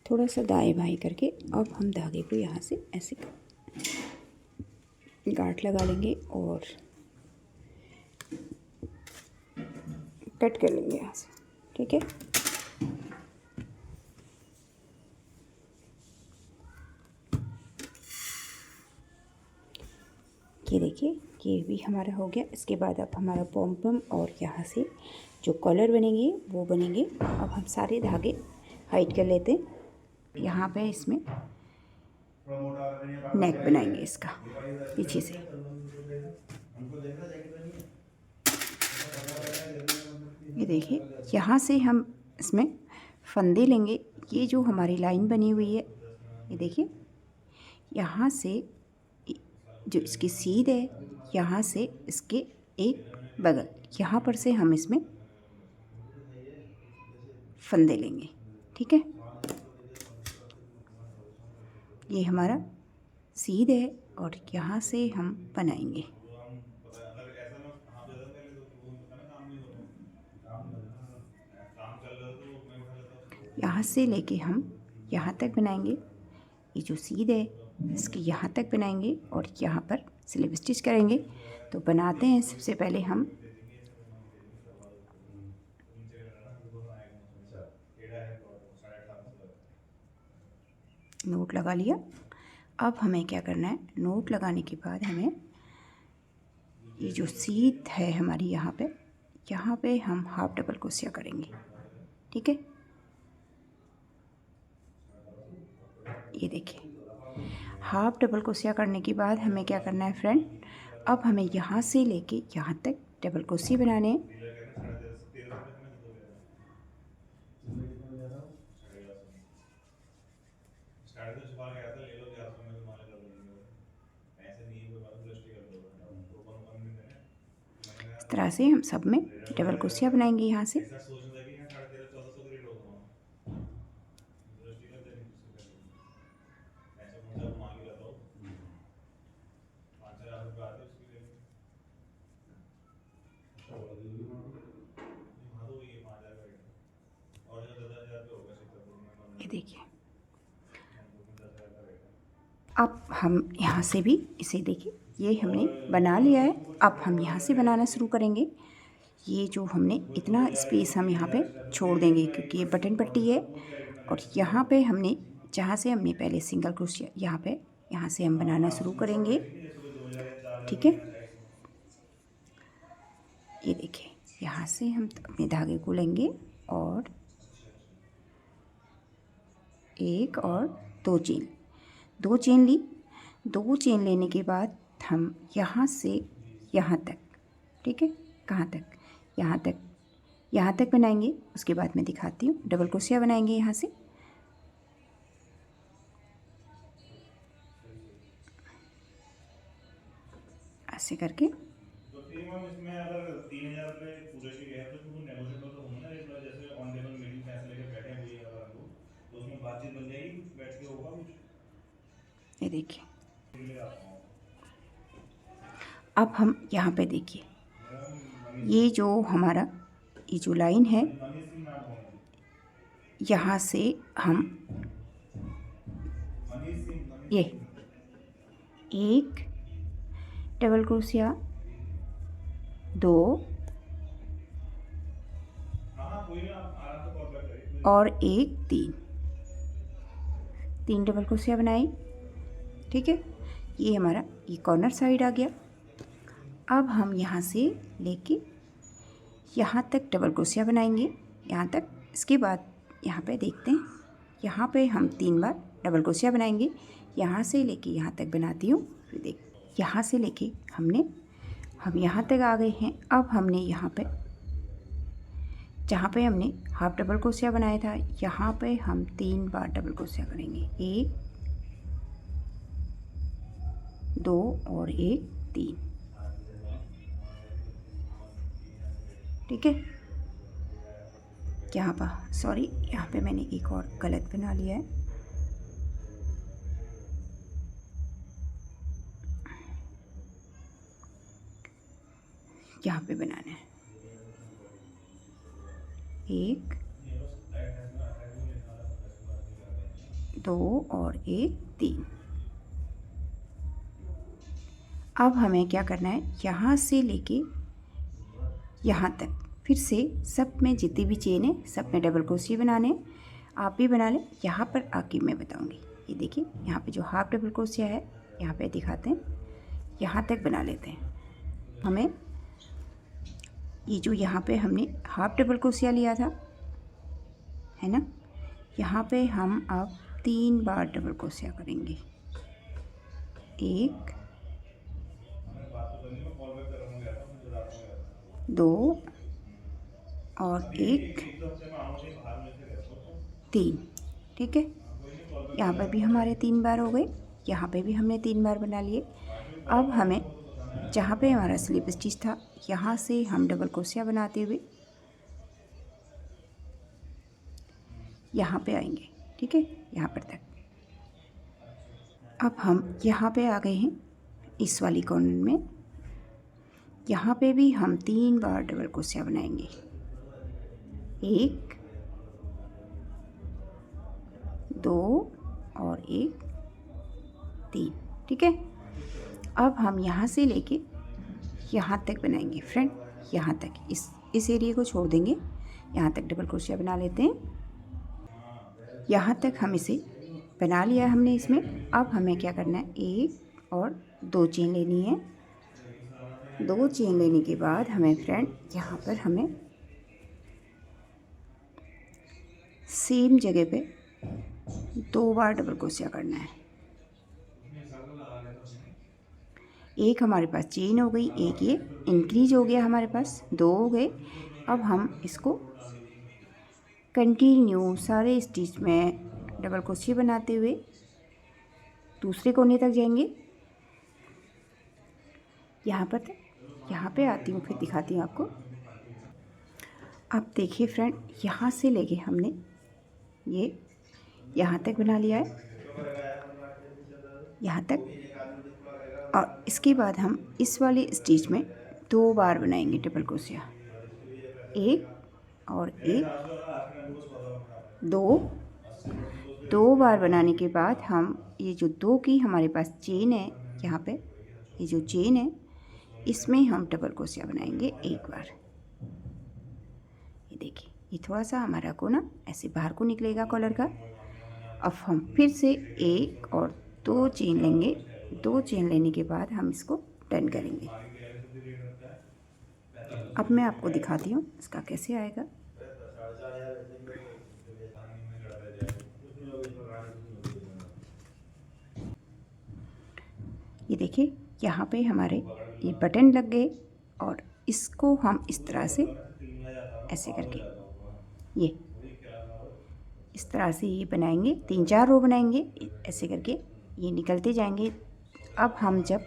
थोड़ा सा दाएं बाएं करके अब हम धागे को यहाँ से ऐसे गांठ लगा लेंगे और कट कर लेंगे यहाँ से। ठीक है, ये देखिए, ये भी हमारा हो गया। इसके बाद अब हमारा पॉम पॉम और यहाँ से जो कॉलर बनेंगे वो बनेंगे। अब हम सारे धागे हाइड कर लेते हैं। यहाँ पे इसमें नेक बनाएंगे इसका पीछे से। ये देखिए, यहाँ से हम इसमें फंदे लेंगे। ये जो हमारी लाइन बनी हुई है, ये देखिए, यहाँ से जो इसकी सीध है, यहाँ से इसके एक बगल, यहाँ पर से हम इसमें फंदे लेंगे। ठीक है, ये हमारा सीध है और यहाँ से हम बनाएंगे। यहाँ से लेके हम यहाँ तक बनाएंगे। ये जो सीध है इसके यहाँ तक बनाएंगे और यहाँ पर स्लिप स्टिच करेंगे। तो बनाते हैं। सबसे पहले हम नोट लगा लिया। अब हमें क्या करना है, नोट लगाने के बाद हमें ये जो सीध है हमारी यहाँ पे हम हाफ डबल क्रोशिया करेंगे। ठीक है, ये देखिए, हाफ डबल क्रोशिया करने के बाद हमें क्या करना है फ्रेंड, अब हमें यहाँ से लेके यहाँ तक डबल क्रोशिया बनाने हैं। इस तरह से हम सब में डबल क्रोशिया बनाएंगे यहाँ से। ये देखिए, अब हम यहाँ से भी इसे देखिए, ये हमने बना लिया है। अब हम यहाँ से बनाना शुरू करेंगे। ये जो हमने इतना स्पेस हम यहाँ पे छोड़ देंगे क्योंकि ये बटन पट्टी है। और यहाँ पे हमने जहाँ से हमने पहले सिंगल क्रोशिया यहाँ से हम बनाना शुरू करेंगे। ठीक है, ये देखिए, यहाँ से हम अपने धागे को लेंगे और एक और दो चेन ली। दो चेन लेने के बाद हम यहाँ से यहाँ तक, ठीक है, कहाँ तक, यहाँ तक बनाएंगे। उसके बाद मैं दिखाती हूँ, डबल क्रोशिया बनाएंगे यहाँ से। ऐसे करके इसमें अगर 3000 रुपये पूरे के गए तो नेगोशिएबल तो होंगे ना, जैसे ऑन टेबल मीटिंग पैसे लेके बैठे हुए हैं अगर हम, तो उसमें बातचीत बन जाएगी, कुछ बैठ के होगा कुछ। ये देखिए, अब हम यहाँ पे देखिए, ये जो हमारा ये जो लाइन है, यहाँ से हम ये एक डबल क्रोशिया, दो और एक, तीन डबल क्रोशिया बनाई। ठीक है, ये हमारा ये कॉर्नर साइड आ गया। अब हम यहाँ से लेके यहाँ तक डबल क्रोशिया बनाएंगे, यहाँ तक। इसके बाद यहाँ पे देखते हैं, यहाँ पे हम 3 बार डबल क्रोशिया बनाएंगे। यहाँ से लेके यहाँ तक बनाती हूँ, फिर देख, यहाँ से लेके हम यहाँ तक आ गए हैं। अब हमने यहाँ पे जहाँ पे हमने हाफ डबल क्रोशिया बनाया था, यहाँ पे हम 3 बार डबल क्रोशिया करेंगे, 1 2 और 1 3। ठीक है, यहाँ पर सॉरी, यहाँ पे मैंने एक और गलत बना लिया है। यहाँ पे बनाना है 1 2 और 1 3। अब हमें क्या करना है, यहाँ से लेके यहाँ तक फिर से सब में जितनी भी चेन है सब में डबल क्रोशिया बनाने। आप भी बना लें, यहाँ पर आके मैं बताऊंगी। ये देखिए, यहाँ पे जो हाफ डबल क्रोशिया है, यहाँ पे दिखाते हैं, यहाँ तक बना लेते हैं। हमें ये जो यहाँ पे हमने हाफ डबल क्रोशिया लिया था, है ना, यहाँ पे हम अब 3 बार डबल क्रोशिया करेंगे। 1 2 और 1 3। ठीक है, यहाँ पर भी हमारे 3 बार हो गए, यहाँ पे भी हमने 3 बार बना लिए। अब हमें जहाँ पे हमारा स्लिप स्टिच था, यहाँ से हम डबल क्रोशिया बनाते हुए यहाँ पे आएंगे। ठीक है, यहाँ पर तक। अब हम यहाँ पे आ गए हैं इस वाली कॉर्नर में। यहाँ पे भी हम 3 बार डबल क्रोशिया बनाएंगे। 1 2 और 1 3। ठीक है, अब हम यहाँ से लेके यहाँ तक बनाएंगे फ्रेंड, यहाँ तक, इस एरिया को छोड़ देंगे, यहाँ तक डबल क्रोशिया बना लेते हैं। यहाँ तक हम इसे बना लिया हमने इसमें। अब हमें क्या करना है, 1 और 2 चेन लेनी है। 2 चेन लेने के बाद हमें फ्रेंड यहाँ पर हमें सेम जगह पे 2 बार डबल क्रोशिया करना है। एक हमारे पास चेन हो गई, एक ये इंक्रीज हो गया, हमारे पास 2 हो गए। अब हम इसको कंटिन्यू सारे स्टिच में डबल क्रोशिया बनाते हुए दूसरे कोने तक जाएंगे। यहाँ पर यहाँ पे आती हूँ, फिर दिखाती हूँ आपको। अब देखिए फ्रेंड, यहाँ से लेके हमने ये यहाँ तक बना लिया है, यहाँ तक। और इसके बाद हम इस वाले स्टिच में 2 बार बनाएंगे डबल क्रोशिया। 1 और 1 2 बार बनाने के बाद हम ये जो 2 की हमारे पास चेन है, यहाँ पे ये जो चेन है, इसमें हम डबल क्रोशिया बनाएंगे 1 बार। ये देखिए, ये थोड़ा सा हमारा को ना ऐसे बाहर को निकलेगा कॉलर का। अब हम फिर से 1 और 2 चेन लेंगे। 2 चेन लेने के बाद हम इसको टर्न करेंगे। अब मैं आपको दिखाती हूँ इसका कैसे आएगा। ये देखिए, यहाँ पे हमारे ये बटन लग गए और इसको हम इस तरह से ऐसे करके ये इस तरह से ये बनाएंगे। 3-4 रो बनाएंगे ऐसे करके, ये निकलते जाएंगे। अब हम जब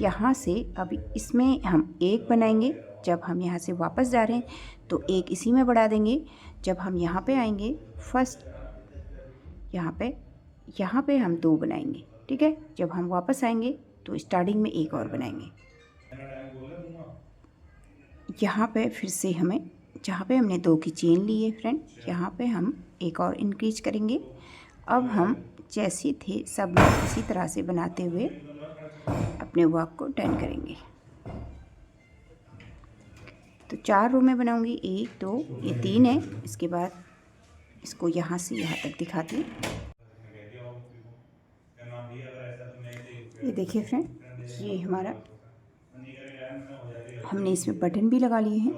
यहाँ से, अभी इसमें हम 1 बनाएंगे, जब हम यहाँ से वापस जा रहे हैं तो 1 इसी में बढ़ा देंगे। जब हम यहाँ पे आएंगे फर्स्ट, यहाँ पे हम 2 बनाएंगे। ठीक है, जब हम वापस आएंगे तो स्टार्टिंग में 1 और बनाएंगे। यहाँ पे फिर से हमें, जहाँ पे हमने 2 की चेन ली है फ्रेंड, यहाँ पे हम 1 और इंक्रीज करेंगे। अब हम जैसे थे सब में इसी तरह से बनाते हुए अपने वर्क को टर्न करेंगे। तो 4 रो में बनाऊंगी, 1 2, ये 3 है। इसके बाद इसको यहाँ से यहाँ तक दिखाती हूँ। ये देखिए फ्रेंड, ये हमारा, हमने इसमें बटन भी लगा लिए हैं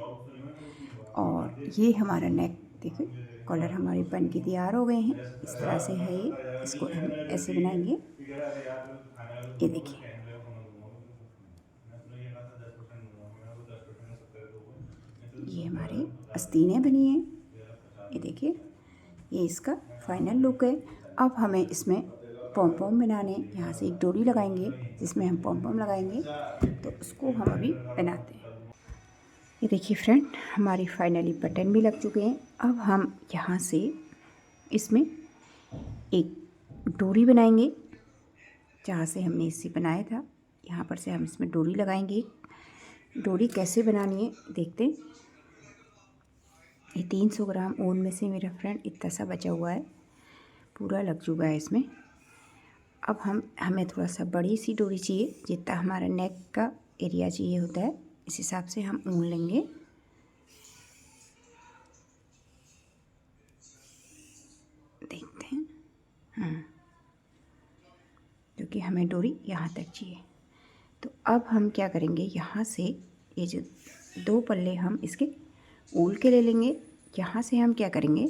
और ये हमारा नेक देखिए, कॉलर हमारे बन के तैयार हो गए हैं। इस तरह से है ये, इसको हम ऐसे बनाएंगे। ये देखिए, ये हमारी आस्तीनें बनी हैं। ये देखिए, ये इसका फाइनल लुक है। अब हमें इसमें पॉम पॉम बनाने, यहाँ से एक डोरी लगाएंगे जिसमें हम पॉम पॉम लगाएंगे, तो उसको हम अभी बनाते हैं। ये देखिए फ्रेंड, हमारी फाइनली बटन भी लग चुके हैं। अब हम यहाँ से इसमें एक डोरी बनाएंगे, जहाँ से हमने इसे बनाया था, यहाँ पर से हम इसमें डोरी लगाएंगे। डोरी कैसे बनानी है देखते हैं। ये 300 ग्राम ऊन में से मेरा फ्रेंड इतना सा बचा हुआ है, पूरा लग चुका है इसमें। अब हमें थोड़ा सा बड़ी सी डोरी चाहिए, जितना हमारा नेक का एरिया चाहिए होता है, इस हिसाब से हम ऊन लेंगे। देखते हैं, क्योंकि हमें डोरी यहाँ तक चाहिए। तो अब हम क्या करेंगे, यहाँ से ये जो 2 पल्ले हम इसके उल के ले लेंगे। यहाँ से हम क्या करेंगे,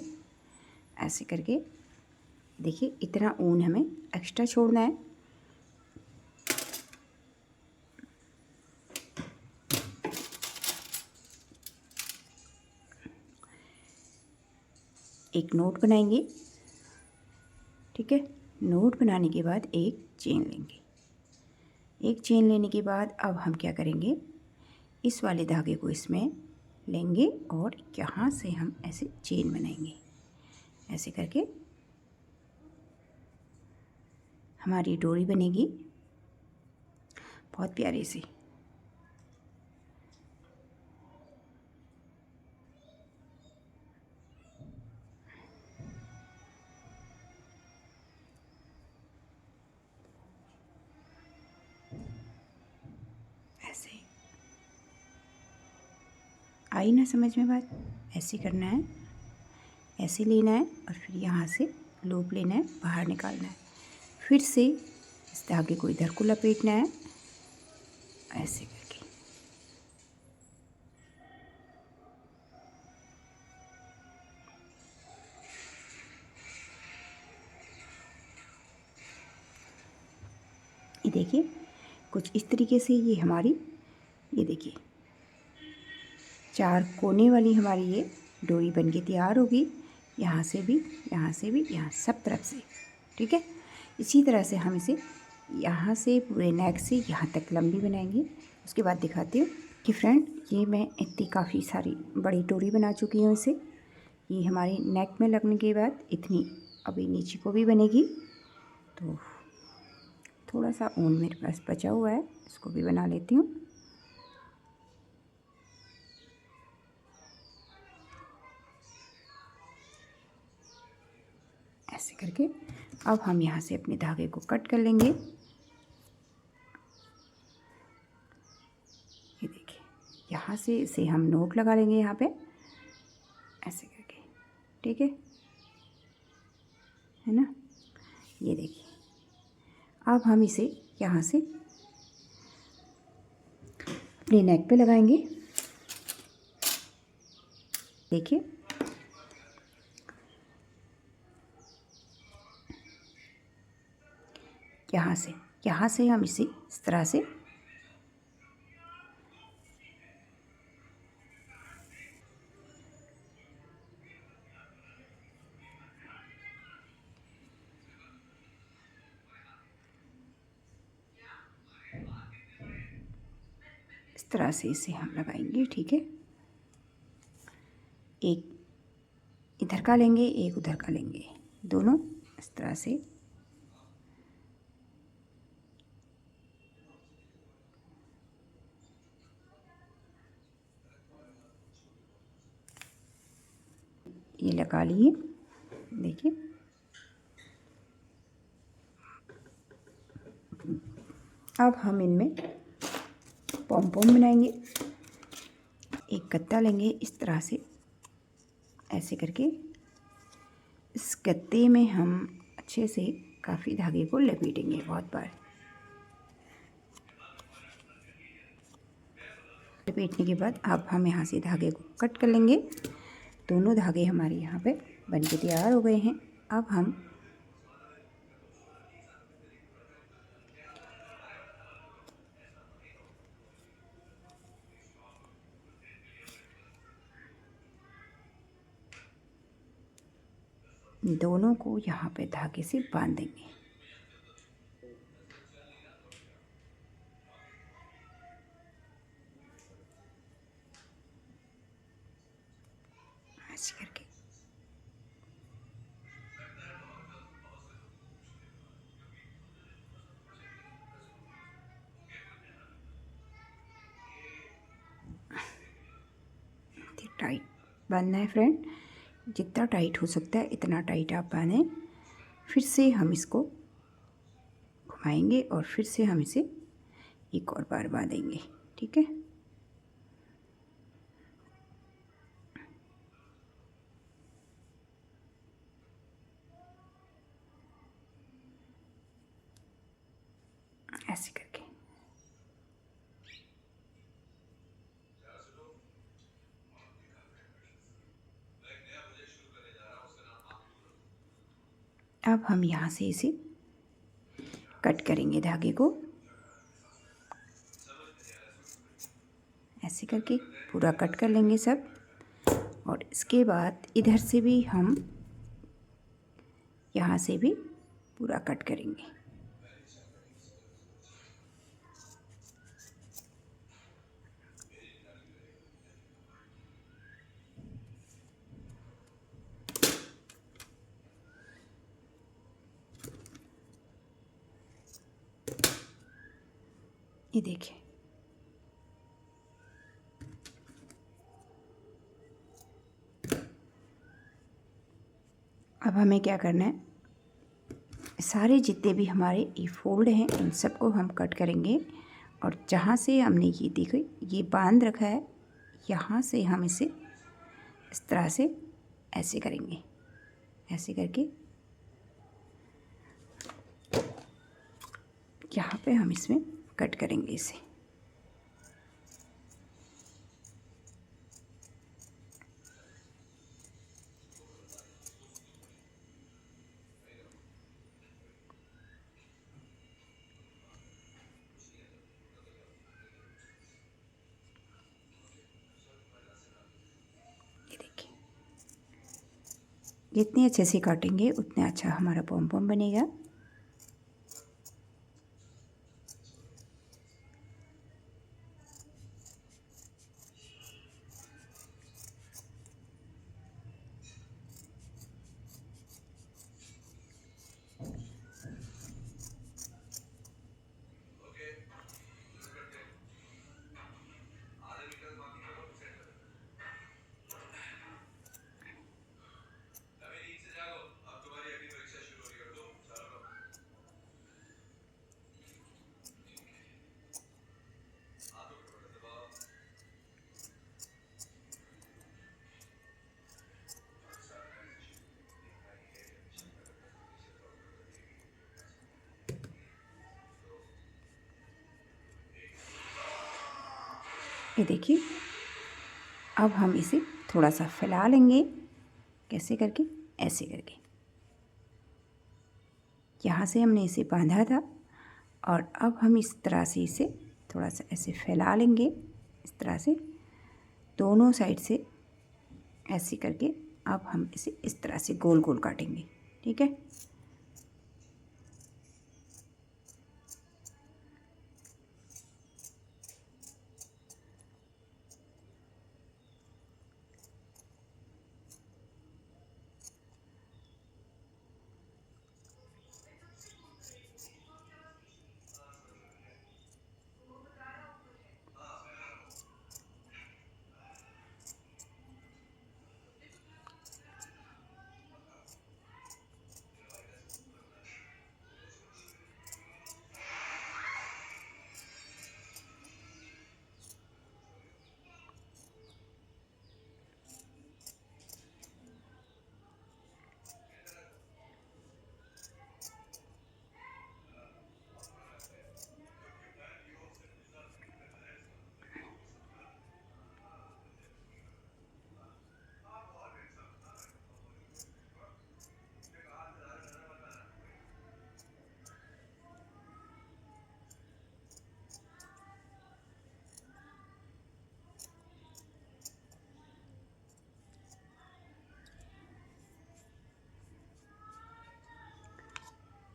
ऐसे करके देखिए इतना ऊन हमें एक्स्ट्रा छोड़ना है। एक नोट बनाएंगे, ठीक है। नोट बनाने के बाद एक चेन लेंगे। एक चेन लेने के बाद अब हम क्या करेंगे, इस वाले धागे को इसमें लेंगे और यहाँ से हम ऐसे चेन बनाएंगे। ऐसे करके हमारी डोरी बनेगी बहुत प्यारी सी। ऐसे आई ना समझ में बात? ऐसे करना है, ऐसे लेना है और फिर यहाँ से लूप लेना है, बाहर निकालना है। फिर से इस धागे को इधर को लपेटना है, ऐसे करके। ये देखिए कुछ इस तरीके से ये हमारी, ये देखिए 4 कोने वाली हमारी ये डोरी बन के तैयार होगी। यहाँ से भी, यहाँ से भी, यहाँ सब तरफ से, ठीक है। इसी तरह से हम इसे यहाँ से पूरे नेक से यहाँ तक लंबी बनाएंगे। उसके बाद दिखाती हूँ कि फ्रेंड, ये मैं इतनी काफ़ी सारी बड़ी डोरी बना चुकी हूँ इसे। ये हमारी नेक में लगने के बाद इतनी अभी नीचे को भी बनेगी। तो थोड़ा सा ऊन मेरे पास बचा हुआ है, इसको भी बना लेती हूँ। ऐसे करके अब हम यहाँ से अपने धागे को कट कर लेंगे। ये देखिए यहाँ से इसे हम नोट लगा लेंगे यहाँ पे, ऐसे करके, ठीक है ना। ये देखिए अब हम इसे यहाँ से अपने नेक पे लगाएंगे। देखिए यहाँ से हम इसे इस तरह से इस तरह से इसे हम लगाएंगे, ठीक है। एक इधर का लेंगे, एक उधर का लेंगे, दोनों इस तरह से। ये लगा लिए, देखिए। अब हम इनमें पॉम पॉम बनाएंगे। एक गत्ता लेंगे इस तरह से, ऐसे करके इस गत्ते में हम अच्छे से काफ़ी धागे को लपेटेंगे बहुत बार। लपेटने के बाद अब हम यहाँ से धागे को कट कर लेंगे। दोनों धागे हमारे यहाँ पे बन के तैयार हो गए हैं। अब हम दोनों को यहाँ पे धागे से बांध देंगे। ऐसे करके टाइट बांधना है फ्रेंड, जितना टाइट हो सकता है इतना टाइट आप बांधें। फिर से हम इसको घुमाएंगे और फिर से हम इसे एक और बार बांधेंगे, ठीक है। ऐसे करके अब हम यहाँ से इसे कट करेंगे धागे को, ऐसे करके पूरा कट कर लेंगे सब। और इसके बाद इधर से भी हम यहाँ से भी पूरा कट करेंगे। ये देखिए, अब हमें क्या करना है, सारे जितने भी हमारे ये फोल्ड हैं उन सबको हम कट करेंगे। और जहाँ से हमने ये देखो ये बांध रखा है, यहाँ से हम इसे इस तरह से ऐसे करेंगे, ऐसे करके यहाँ पे हम इसमें कट करेंगे इसे। ये देखिए, जितने अच्छे से काटेंगे उतना अच्छा हमारा पॉम पॉम बनेगा। ये देखिए, अब हम इसे थोड़ा सा फैला लेंगे, कैसे करके, ऐसे करके। यहाँ से हमने इसे बांधा था और अब हम इस तरह से इसे थोड़ा सा ऐसे फैला लेंगे, इस तरह से दोनों साइड से ऐसे करके। अब हम इसे इस तरह से गोल गोल काटेंगे, ठीक है।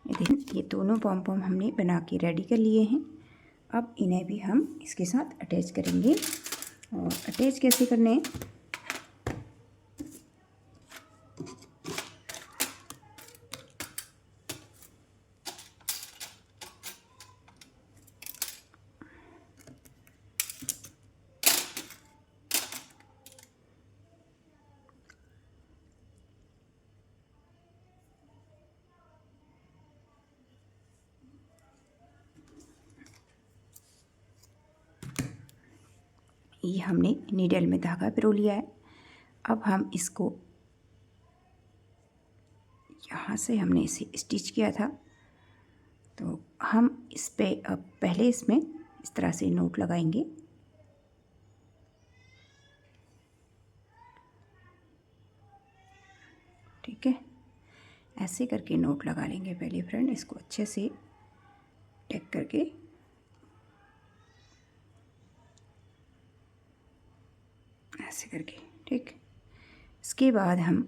ये देखिए, ये दोनों पॉम पॉम हमने बना के रेडी कर लिए हैं। अब इन्हें भी हम इसके साथ अटैच करेंगे। और अटैच कैसे करने हैं, ये हमने नीडल में धागा पिरो लिया है। अब हम इसको यहाँ से हमने इसे स्टिच किया था, तो हम इस पे अब पहले इसमें इस तरह से नोट लगाएंगे। ठीक है, ऐसे करके नोट लगा लेंगे पहले फ्रेंड, इसको अच्छे से टैग करके। ऐसे करके, ठीक। इसके बाद हम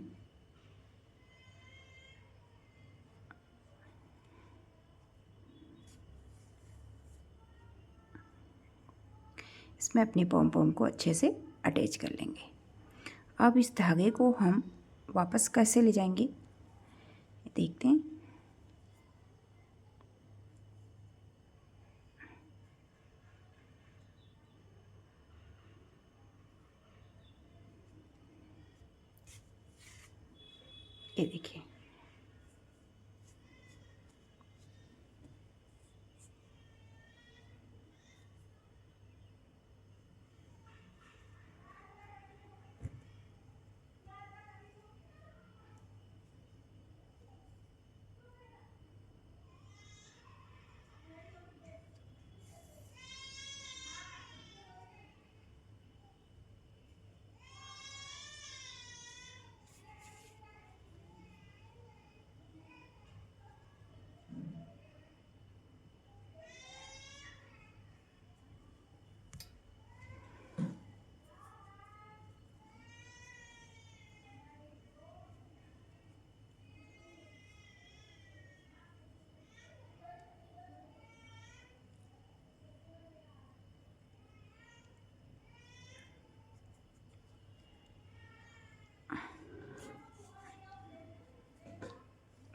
इसमें अपनी पॉम पॉम को अच्छे से अटैच कर लेंगे। अब इस धागे को हम वापस कैसे ले जाएंगे देखते हैं। ये देखिए,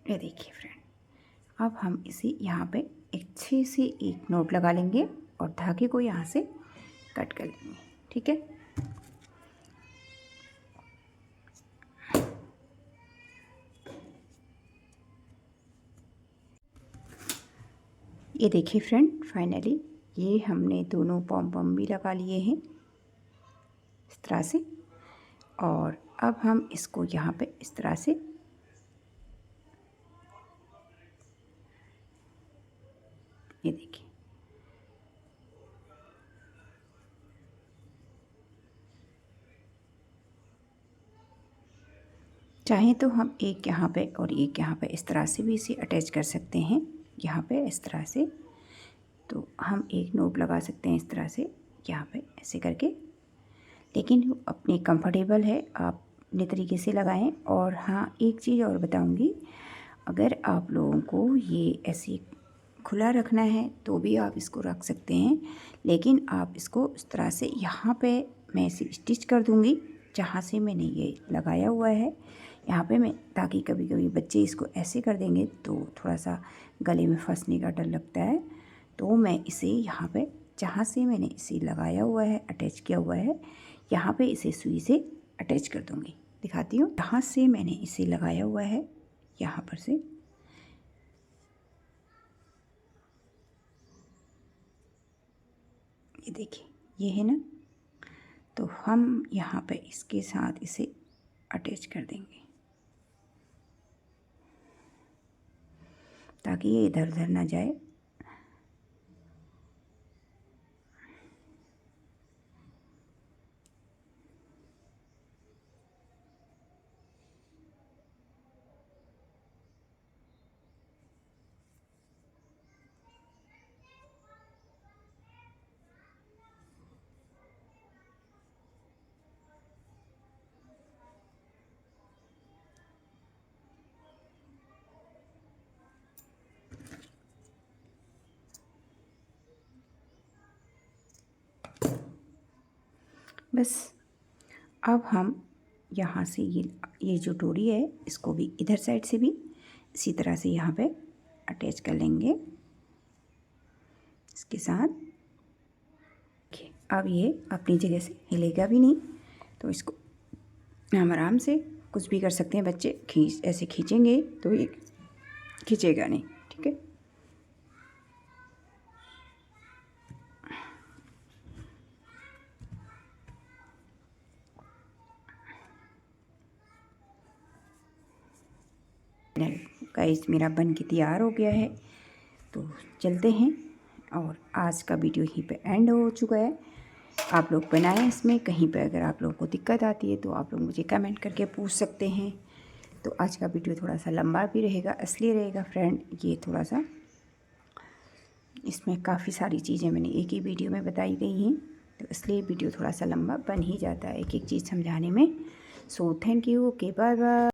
ये देखिए फ्रेंड, अब हम इसे यहाँ पे अच्छे से एक नोट लगा लेंगे और धागे को यहाँ से कट कर लेंगे, ठीक है। ये देखिए फ्रेंड, फाइनली ये हमने दोनों पॉम पॉम भी लगा लिए हैं इस तरह से। और अब हम इसको यहाँ पे इस तरह से ये देखिए, चाहे तो हम एक यहाँ पे और एक यहाँ पे इस तरह से भी इसे अटैच कर सकते हैं, यहाँ पे इस तरह से। तो हम एक नोट लगा सकते हैं इस तरह से यहाँ पे ऐसे करके, लेकिन अपने कंफर्टेबल है आप अपने तरीके से लगाएं। और हाँ, एक चीज़ और बताऊंगी, अगर आप लोगों को ये ऐसे खुला रखना है तो भी आप इसको रख सकते हैं, लेकिन आप इसको इस तरह से यहाँ पे मैं इसे स्टिच कर दूंगी जहाँ से मैंने ये लगाया हुआ है यहाँ पे मैं, ताकि कभी कभी बच्चे इसको ऐसे कर देंगे तो थोड़ा सा गले में फंसने का डर लगता है। तो मैं इसे यहाँ पे जहाँ से मैंने इसे लगाया हुआ है, अटैच किया हुआ है, यहाँ पे इसे सुई से अटैच कर दूँगी। दिखाती हूँ, जहाँ से मैंने इसे लगाया हुआ है यहाँ पर से ये देखिए, ये है ना, तो हम यहाँ पे इसके साथ इसे अटैच कर देंगे ताकि ये इधर उधर ना जाए। बस अब हम यहाँ से ये जो डोरी है इसको भी इधर साइड से भी इसी तरह से यहाँ पे अटैच कर लेंगे इसके साथ। अब ये अपनी जगह से हिलेगा भी नहीं, तो इसको हम आराम से कुछ भी कर सकते हैं। बच्चे ऐसे खींचेंगे तो ये खींचेगा नहीं, ठीक है। गाइस, मेरा बन के तैयार हो गया है, तो चलते हैं। और आज का वीडियो यहीं पे एंड हो चुका है। आप लोग बनाएं, इसमें कहीं पे अगर आप लोगों को दिक्कत आती है तो आप लोग मुझे कमेंट करके पूछ सकते हैं। तो आज का वीडियो थोड़ा सा लंबा भी रहेगा, इसलिए रहेगा फ्रेंड, ये थोड़ा सा इसमें काफ़ी सारी चीज़ें मैंने एक ही वीडियो में बताई गई हैं, तो इसलिए वीडियो थोड़ा सा लंबा बन ही जाता है एक एक चीज़ समझाने में। So thank you, okay, bye bye.